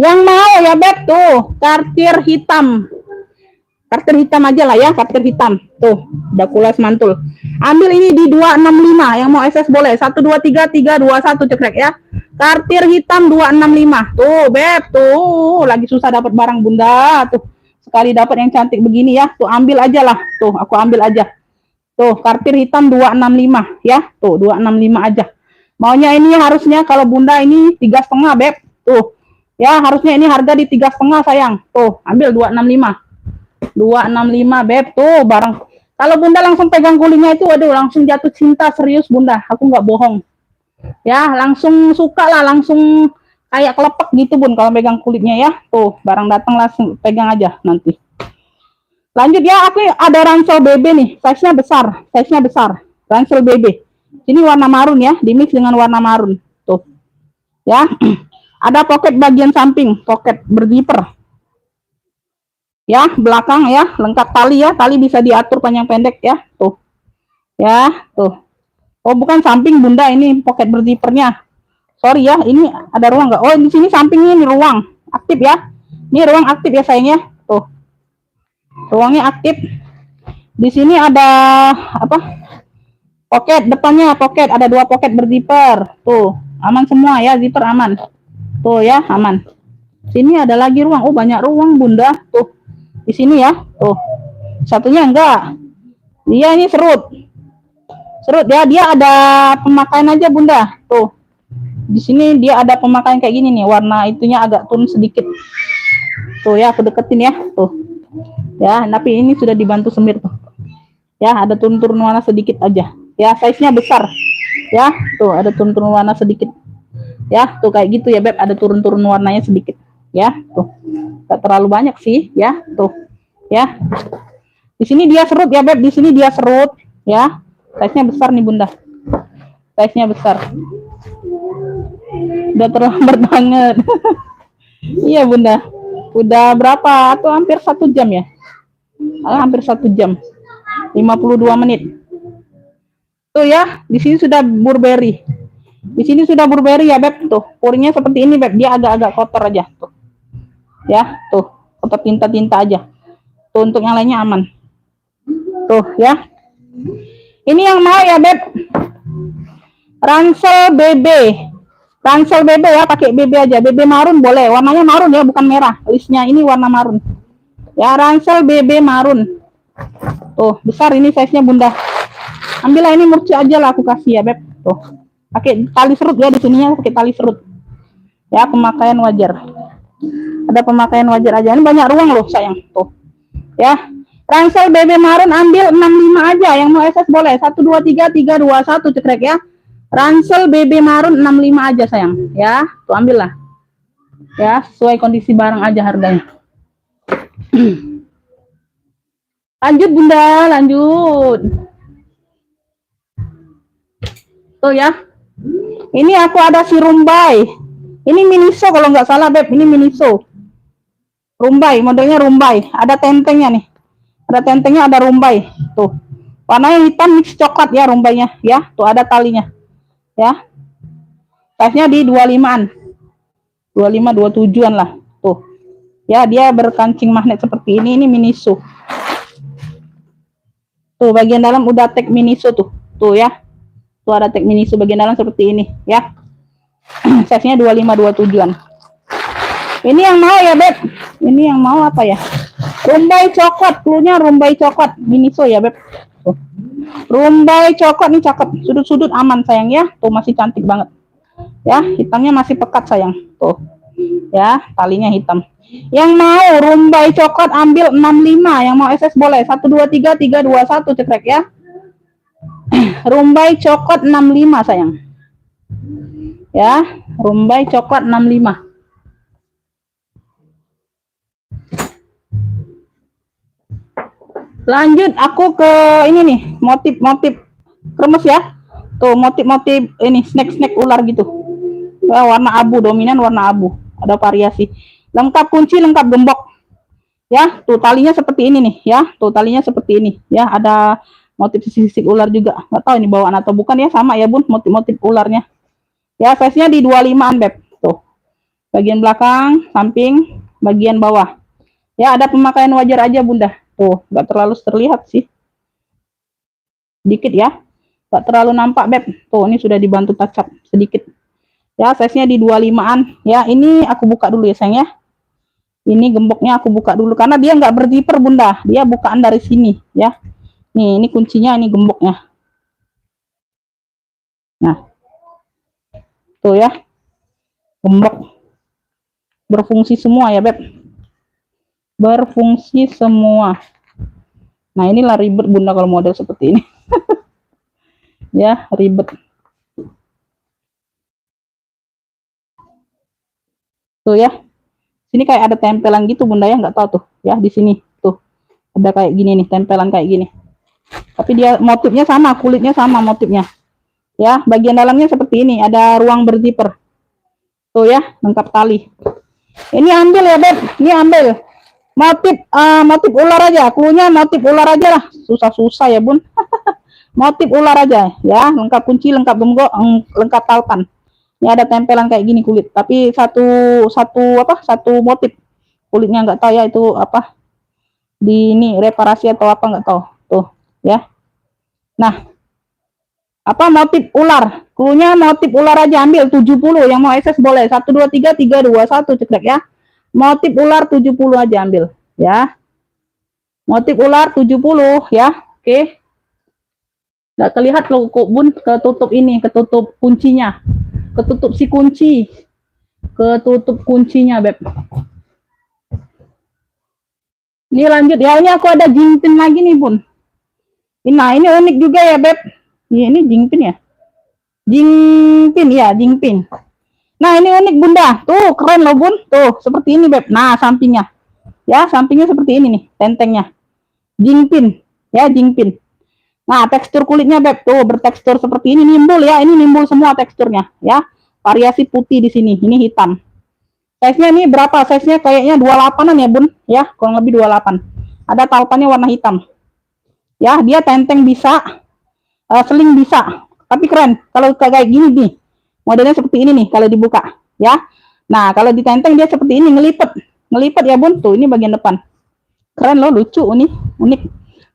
Yang mau ya beb tuh, kartir hitam. Kartir hitam aja lah ya, kartir hitam. Tuh, udah kulas mantul. Ambil ini di 265, yang mau SS boleh. 123 321 cekrek ya. Kartir hitam 265. Tuh, beb, tuh. Lagi susah dapat barang bunda, tuh. Sekali dapat yang cantik begini ya, tuh ambil aja lah. Tuh, aku ambil aja. Tuh, kartir hitam 265 ya. Tuh, 265 aja. Maunya ini harusnya kalau bunda ini 3,5 beb. Tuh. Ya, harusnya ini harga di 3,5 sayang. Tuh, ambil 265. 265 beb tuh barang. Kalau bunda langsung pegang kulitnya itu, waduh langsung jatuh cinta serius bunda. Aku nggak bohong. Ya, langsung suka lah, langsung kayak kelepek gitu bun kalau pegang kulitnya ya. Tuh, barang datang langsung pegang aja nanti. Lanjut ya, aku ada ransel BB nih, size-nya besar, size-nya besar. Ransel BB. Ini warna marun ya, dimix dengan warna marun. Tuh. Ya. Ada pocket bagian samping, pocket berzipper. Ya, belakang ya, lengkap tali ya, tali bisa diatur panjang pendek ya. Tuh. Ya, tuh. Oh, bukan samping Bunda, ini pocket berzippernya. Sorry ya, ini ada ruang nggak? Oh, di sini sampingnya ini ruang aktif ya. Ini ruang aktif ya sayangnya. Tuh, ruangnya aktif. Di sini ada apa? Pocket depannya, pocket ada 2 pocket berzipper. Tuh, aman semua ya, zipper aman. Tuh ya, aman. Sini ada lagi ruang. Oh, banyak ruang Bunda. Tuh, di sini ya. Tuh, satunya enggak. Dia ini serut. Serut ya, dia ada pemakaian aja Bunda. Tuh, di sini dia ada pemakaian kayak gini nih, warna itunya agak turun sedikit. Tuh ya, aku deketin ya. Tuh. Ya, tapi ini sudah dibantu semir tuh. Ya, ada turun-turun warna sedikit aja. Ya, size-nya besar. Ya, tuh ada turun-turun warna sedikit. Ya, tuh kayak gitu ya, Beb, ada turun-turun warnanya sedikit. Ya, tuh. Gak terlalu banyak sih, ya. Tuh. Ya. Di sini dia serut ya, Beb. Di sini dia serut, ya. Size-nya besar nih, Bunda. Size-nya besar. Udah terlambat banget. Iya Bunda, udah berapa? Atau hampir 1 jam ya? Hampir 1 jam, 52 menit. Tuh ya, di sini sudah Burberry. Di sini sudah Burberry ya Beb. Tuh, purinya seperti ini Beb. Dia agak-agak kotor aja. Tuh, ya, tuh, kotor tinta-tinta aja. Tuh untuk yang lainnya aman. Tuh ya. Ini yang mau ya Beb. Ransel BB. Ransel BB ya, pakai BB aja. BB marun boleh. Warnanya marun ya, bukan merah. Listnya ini warna marun. Ya, ransel BB marun. Tuh, besar ini size-nya Bunda. Ambillah ini murci aja lah aku kasih ya, Beb. Tuh. Pakai tali serut ya di sininya, pakai tali serut. Ya, pemakaian wajar. Ada pemakaian wajar aja. Ini banyak ruang loh, sayang. Tuh. Ya. Ransel BB marun ambil 65 aja. Yang mau SS boleh. 1 2 3 3 2 1 cekrek ya. Ransel BB marun 65 aja sayang, ya. Tuh ambillah. Ya, sesuai kondisi barang aja harganya. Lanjut Bunda, lanjut. Tuh ya. Ini aku ada si Rumbai. Ini Miniso kalau nggak salah Beb, ini Miniso. Rumbai, modelnya Rumbai. Ada tentengnya nih. Ada tentengnya, ada Rumbai. Tuh. Warnanya hitam mix coklat ya Rumbainya, ya. Tuh ada talinya. Ya. Size-nya di 25-an. 25 27-an lah. Tuh. Ya, dia berkancing magnet seperti ini Miniso. Tuh, bagian dalam udah tag Miniso tuh. Tuh ya. Tuh ada tag Miniso bagian dalam seperti ini, ya. Size-nya 25 27-an. Ini yang mau ya, Beb. Ini yang mau apa ya? Rumbai coklat, cluenya Rumbai coklat Miniso ya, Beb. Tuh. Rumbai coklat nih cakep. Sudut-sudut aman sayang ya. Tuh masih cantik banget. Ya, hitamnya masih pekat sayang. Tuh. Ya, talinya hitam. Yang mau Rumbai coklat ambil 65, yang mau SS boleh. 1 2 3 3 2 1 cekrek ya. Rumbai coklat 65 sayang. Ya, Rumbai coklat 65. Lanjut aku ke ini nih, motif-motif kremes ya. Tuh motif-motif ini snack-snack ular gitu. Ya, warna abu, dominan warna abu. Ada variasi. Lengkap kunci, lengkap gembok. Ya, tuh talinya seperti ini nih ya. Tuh talinya seperti ini ya. Ada motif sisik ular juga. Nggak tahu ini bawaan atau bukan ya, sama ya Bun motif-motif ularnya. Ya, size-nya di 25-an Beb. Tuh. Bagian belakang, samping, bagian bawah. Ya, ada pemakaian wajar aja Bunda. Tuh, nggak terlalu terlihat sih. Sedikit ya. Nggak terlalu nampak Beb. Tuh, ini sudah dibantu touch up sedikit. Ya, size-nya di 25-an. Ya, ini aku buka dulu ya sayang ya. Ini gemboknya aku buka dulu karena dia nggak berzipper Bunda. Dia bukaan dari sini ya. Nih, ini kuncinya, ini gemboknya. Nah. Tuh ya. Gembok. Berfungsi semua ya, Beb. Berfungsi semua. Nah, inilah ribet Bunda kalau model seperti ini. Ya, ribet. Tuh ya. Sini kayak ada tempelan gitu bunda ya, nggak tahu tuh ya, di sini tuh ada kayak gini nih, tempelan kayak gini. Tapi dia motifnya sama, kulitnya sama motifnya. Ya, bagian dalamnya seperti ini, ada ruang berzipper. Tuh ya, lengkap tali. Ini ambil ya beb, ini ambil. Motif ular aja, klunya motif ular aja lah. Susah-susah ya bun. Motif ular aja ya, lengkap kunci, lengkap gembok, lengkap tautan. Ini ada tempelan kayak gini kulit, tapi satu motif. Kulitnya nggak tahu ya itu apa, di ini reparasi atau apa nggak tahu. Tuh ya. Nah, apa motif ular? Klunya motif ular aja, ambil 70. Yang mau SS boleh. 1 2 3 3 2 1 ceklek ya. Motif ular 70 aja ambil ya. Motif ular 70 ya. Oke. Nggak terlihat loh kok bun, ketutup ini, ketutup kuncinya. Ketutup si kunci. Ketutup kuncinya beb. Ini lanjut ya, ini aku ada jingpin lagi nih bun. Nah ini unik juga ya beb. Ini jingpin ya. Jingpin ya, jingpin. Nah ini unik bunda, tuh keren loh bun, tuh seperti ini beb. Nah sampingnya, ya sampingnya seperti ini nih, tentengnya. Jingpin, ya jingpin. Nah tekstur kulitnya beb, tuh bertekstur seperti ini, nimbul ya, ini nimbul semua teksturnya, ya. Variasi putih di sini, ini hitam. Size-nya ini berapa? Size-nya kayaknya 28-an ya bun, ya kurang lebih 28. Ada tautannya warna hitam. Ya dia tenteng bisa, seling bisa, tapi keren. Kalau kayak gini nih, modelnya seperti ini nih kalau dibuka, ya. Nah kalau ditenteng dia seperti ini, ngelipet ya bun. Tuh ini bagian depan, keren loh, lucu, ini unik.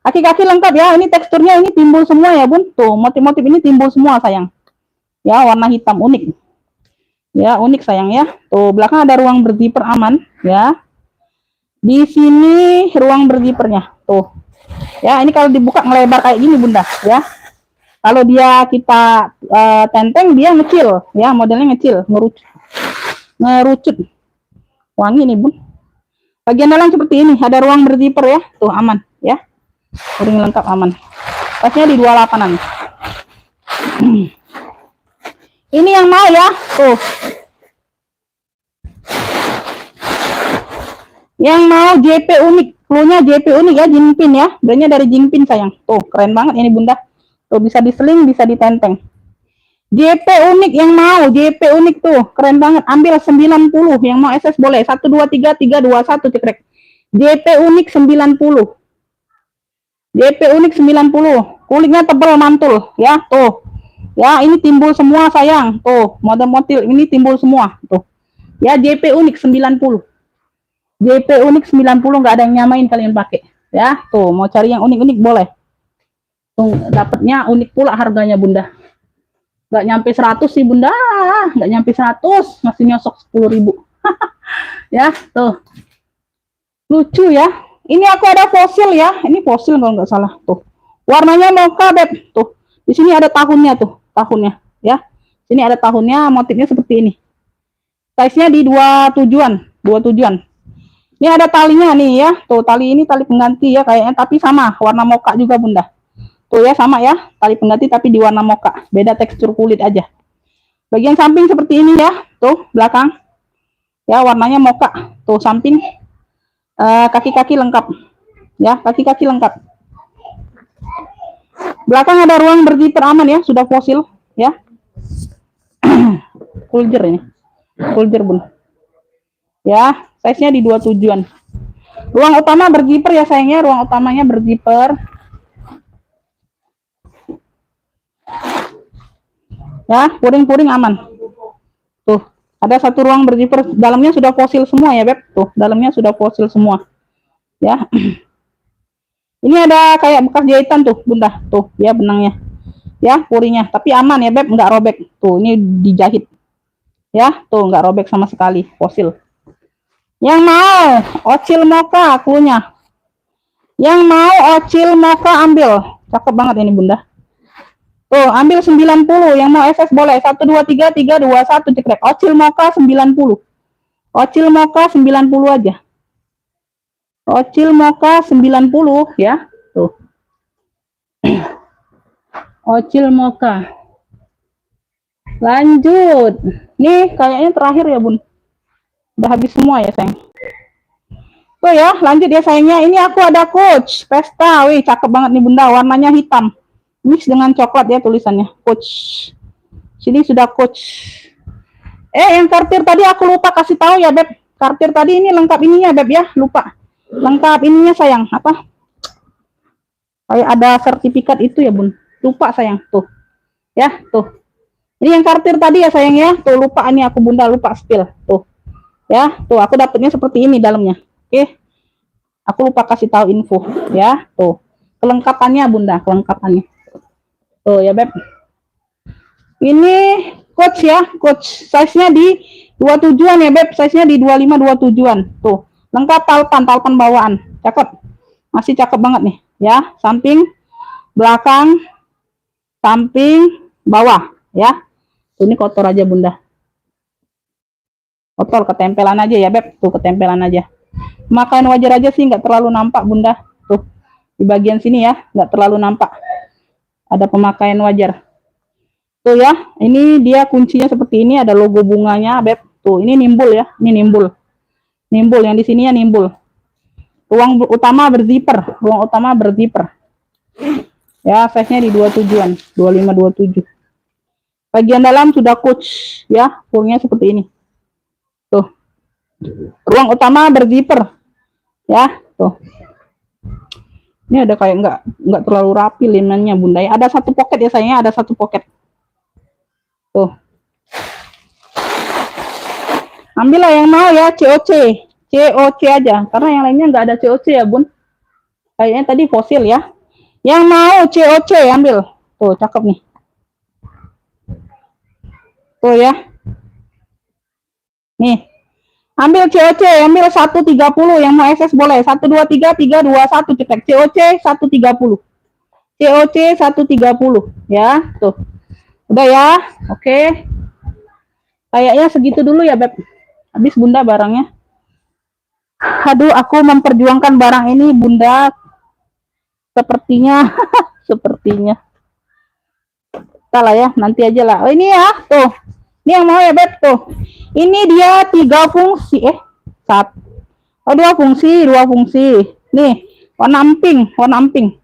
Kaki-kaki lengkap ya, ini teksturnya ini timbul semua ya bun. Tuh motif-motif ini timbul semua sayang, ya warna hitam, unik ya, unik sayang ya. Tuh belakang ada ruang berzipper aman ya. Di sini ruang berzippernya tuh ya. Ini kalau dibuka ngelebar kayak gini bunda ya. Kalau dia kita tenteng dia ngecil ya, modelnya ngecil, ngerucut. Wangi nih bun. Bagian dalam seperti ini, ada ruang berzipper ya, tuh aman ya. Ring lengkap aman. Pasnya di 28-an. Ini yang mau ya, tuh. Yang mau JP unik, klunya JP unik ya, jingpin ya. Brandnya dari jingpin sayang. Tuh keren banget ini bunda. Tuh bisa diseling, bisa ditenteng. JP unik yang mau, JP unik tuh, keren banget. Ambil 90, yang mau SS boleh. 1 2 3 3 2 1 cekrek. JP unik 90. JP unik 90. Kulitnya tebal mantul ya, tuh. Ya, ini timbul semua sayang. Tuh, model-model ini timbul semua, tuh. Ya, JP unik 90. JP unik 90, nggak ada yang nyamain kalian pakai. Ya, tuh, mau cari yang unik-unik boleh. Tuh, dapatnya unik pula harganya bunda. Nggak nyampe 100 sih bunda, nggak nyampe 100, masih nyosok 10.000. Ya tuh, lucu ya. Ini aku ada fosil ya, ini fosil kalau nggak salah tuh. Warnanya mocha beb, tuh. Di sini ada tahunnya tuh, tahunnya ya. Sini ada tahunnya, motifnya seperti ini. Size-nya di 27-an. Ini ada talinya nih ya, tuh tali ini tali pengganti ya kayaknya, tapi sama warna mocha juga bunda. Tuh ya sama ya, tali pengganti tapi di warna mocha, beda tekstur kulit aja. Bagian samping seperti ini ya, tuh belakang ya warnanya mocha. Tuh samping, kaki-kaki lengkap ya, kaki-kaki lengkap. Belakang ada ruang berzipper aman ya, sudah fosil ya. Kuljer ini, kuljer bun ya, size-nya di 27-an. Ruang utama berzipper ya sayangnya, ruang utamanya berzipper ya, puring-puring aman. Tuh ada satu ruang berzipper, dalamnya sudah fosil semua ya beb. Tuh dalamnya sudah fosil semua ya. Ini ada kayak bekas jahitan tuh bunda, tuh ya benangnya ya, puringnya, tapi aman ya beb, nggak robek. Tuh ini dijahit ya, tuh nggak robek sama sekali, fosil. Yang mau Ocil Mocha klunya, yang mau Ocil Mocha ambil, cakep banget ini bunda. Tuh, ambil 90, yang mau SS boleh. 1 2 3 3 2 1 cekrek. Ocil Mocha 90. Ocil Mocha 90 aja. Ocil Mocha 90 ya. Tuh. Ocil Mocha. Lanjut. Nih kayaknya terakhir ya, Bun. Udah habis semua ya sayang. Tuh ya, lanjut ya sayangnya. Ini aku ada Coach Pesta. Wih, cakep banget nih bunda. Warnanya hitam. Mix dengan coklat ya tulisannya. Coach. Sini sudah Coach. Yang kartir tadi aku lupa kasih tahu ya, Beb. Kartir tadi ini lengkap ininya, Beb ya. Lupa. Lengkap ininya sayang. Apa? Kayak ada sertifikat itu ya, Bun. Lupa sayang. Tuh. Ya, tuh. Ini yang kartir tadi ya sayang ya. Tuh lupa ini aku bunda lupa spill. Tuh. Ya, tuh aku dapetnya seperti ini dalamnya. Oke. Aku lupa kasih tahu info ya. Tuh. Kelengkapannya bunda, kelengkapannya. Tuh ya, Beb. Ini Coach ya, Coach. Size-nya di 27-an ya, Beb. Size-nya di 25 27-an. Tuh. Lengkap talpan bawaan. Cakep. Masih cakep banget nih, ya. Samping, belakang, samping, bawah, ya. Tuh, ini kotor aja bunda. Kotor, ketempelan aja ya, Beb. Tuh, ketempelan aja. Pemakaian wajar aja sih, nggak terlalu nampak bunda. Tuh, di bagian sini ya, nggak terlalu nampak. Ada pemakaian wajar. Tuh ya, ini dia kuncinya seperti ini, ada logo bunganya, Beb. Tuh, ini nimbul ya, ini nimbul. Nimbul, yang di sini ya nimbul. Ruang utama berzipper, ruang utama berzipper. Ya, size-nya di 27-an, 25 27. Bagian dalam sudah Coach ya, ruangnya seperti ini. Tuh. Ruang utama berzipper. Ya, tuh. Ini ada kayak nggak terlalu rapi limannya bunda ya. Ada satu pocket ya sayangnya, ada satu pocket. Tuh. Ambillah yang mau ya, COC. COC aja, karena yang lainnya nggak ada COC ya bun. Kayaknya tadi fosil ya. Yang mau COC ambil. Tuh, cakep nih. Tuh ya. Nih. Ambil COC, ambil 130. Yang mau SS boleh. 1, 2, 3, 3, 2, 1 cetek. COC 130. COC 130. Ya, tuh. Udah ya. Oke. Kayaknya segitu dulu ya, Beb. Habis bunda barangnya. Aduh, aku memperjuangkan barang ini, bunda. Sepertinya. Sepertinya. Salah ya, nanti aja lah. Oh, ini ya, tuh. Ini yang mau ya, Beb, tuh. Ini dia 3 fungsi. Satu. Oh, 2 fungsi, 2 fungsi. Nih, warna emping, warna emping.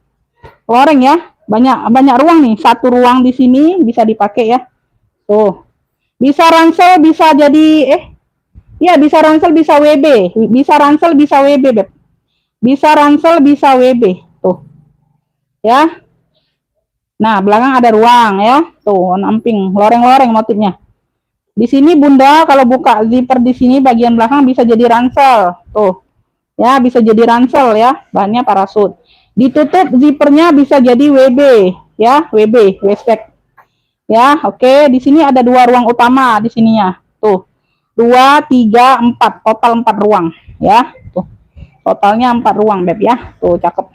Loreng ya. Banyak ruang nih. Satu ruang di sini bisa dipakai ya. Tuh. Bisa ransel, bisa jadi ya bisa ransel, bisa WB. Bisa ransel, bisa WB, Beb. Bisa ransel, bisa WB. Tuh. Ya. Nah, belakang ada ruang ya. Tuh, warna emping, loreng-loreng motifnya. Di sini bunda kalau buka zipper di sini bagian belakang bisa jadi ransel. Tuh. Ya, bisa jadi ransel ya. Bahannya parasut. Ditutup zippernya bisa jadi WB ya, WB, waistbag. Ya, oke. Di sini ada 2 ruang utama di sininya. Tuh. 2, 3, 4, total 4 ruang ya. Tuh. Totalnya 4 ruang, Beb ya. Tuh, cakep.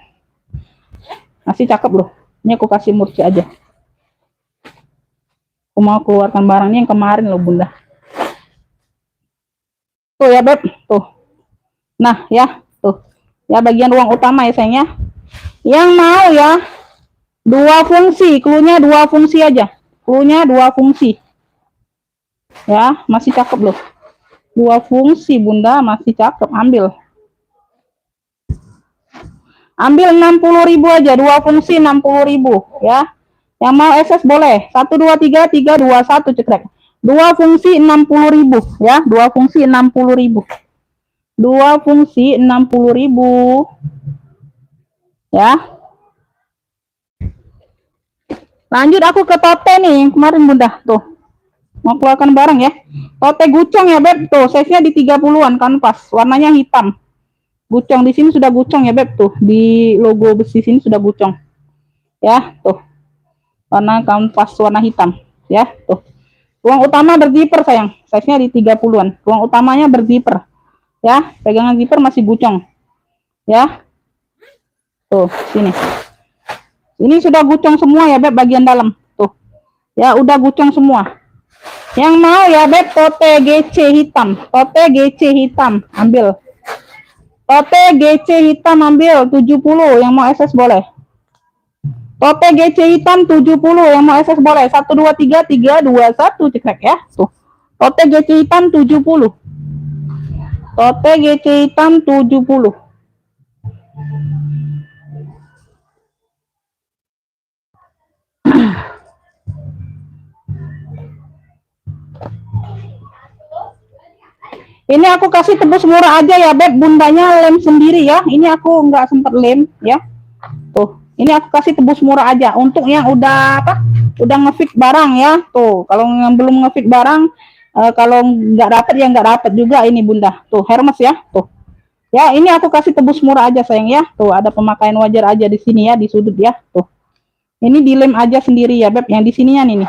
Masih cakep loh. Ini aku kasih murci aja. Aku mau keluarkan barangnya yang kemarin loh bunda. Tuh ya, Beb. Tuh. Nah ya, tuh. Ya, bagian ruang utama ya sayangnya. Yang mau ya 2 fungsi, cluenya 2 fungsi aja. Cluenya 2 fungsi. Ya, masih cakep loh. 2 fungsi bunda, masih cakep. Ambil. Ambil 60.000 aja, 2 fungsi 60.000 ya. Yang mau SS boleh. 1, 2, 3, 3, 2, 1 cekrek. 2 fungsi 60.000 ya, 2 fungsi 60.000. 2 fungsi 60.000. Ya. Lanjut aku ke tote nih, kemarin bunda tuh. Mau keluarkan barang ya. Tote gucong ya, Beb. Tuh, size-nya di 30-an kanvas, warnanya hitam. Gucong di sini sudah gucong ya, Beb, tuh. Di logo besi sini sudah gucong. Ya, tuh. Warna kanvas warna hitam, ya, tuh. Ruang utama berzipper sayang. Size-nya di 30-an. Ruang utamanya berzipper. Ya, pegangan zipper masih gucong. Ya. Tuh, sini. Ini sudah gucong semua ya, Beb, bagian dalam. Tuh. Ya, udah gucong semua. Yang mau ya, Beb, tote GC hitam. Tote GC hitam, ambil. Tote GC hitam ambil 70, yang mau SS boleh. Tote GC hitam 70, yang mau SS boleh. 1, 2, 3, 3, 2, 1 cekrek ya. Tuh. Tote GC hitam 70. Tote GC hitam 70. Ini aku kasih tebus murah aja ya, Beb. Bundanya lem sendiri ya. Ini aku nggak sempat lem ya. Tuh, ini aku kasih tebus murah aja. Untuk yang udah apa? Udah ngefit barang ya. Tuh, kalau yang belum ngefit barang, kalau nggak dapet ya nggak dapet juga ini Bunda. Tuh, Hermes ya. Tuh. Ya, ini aku kasih tebus murah aja sayang ya. Tuh, ada pemakaian wajar aja di sini ya, di sudut ya. Tuh. Ini dilem aja sendiri ya, Beb. Yang di sininya nih.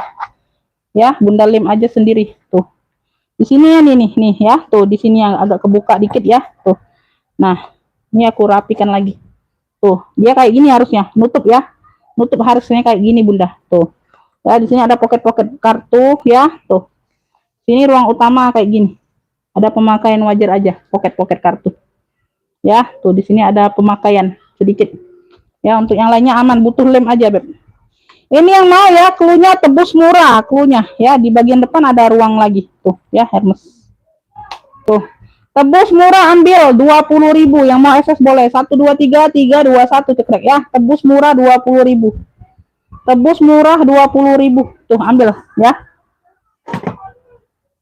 Ya, Bunda lem aja sendiri. Tuh. Di sini ya nih ya. Tuh, di sini yang agak kebuka dikit ya. Tuh. Nah, ini aku rapikan lagi. Tuh, dia kayak gini harusnya. Nutup ya. Nutup harusnya kayak gini, Bunda. Tuh. Ya, di sini ada pocket-pocket kartu ya. Tuh. Sini ruang utama kayak gini. Ada pemakaian wajar aja, pocket-pocket kartu. Ya, tuh di sini ada pemakaian sedikit. Ya, untuk yang lainnya aman, butuh lem aja, Beb. Ini yang mau ya, klunya tebus murah, klunya ya, di bagian depan ada ruang lagi. Tuh, ya, Hermes. Tuh. Tebus murah ambil 20.000, yang mau SS boleh. 1 2 3 3 2 1 cekrek ya. Tebus murah 20.000. Tebus murah 20.000. Tuh, ambil ya.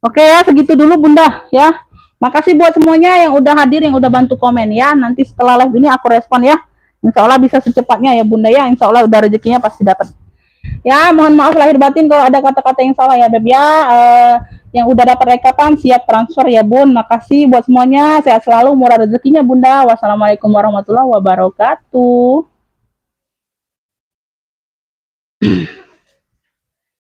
Oke ya, segitu dulu Bunda ya. Makasih buat semuanya yang udah hadir, yang udah bantu komen ya. Nanti setelah live ini aku respon ya. Insya Allah bisa secepatnya ya Bunda ya. Insya Allah udah rezekinya pasti dapat. Ya, mohon maaf lahir batin kalau ada kata-kata yang salah ya Beb ya. Yang udah dapat rekapan siap transfer ya Bun. Makasih buat semuanya. Sehat selalu, murah rezekinya Bunda. Wassalamualaikum warahmatullahi wabarakatuh.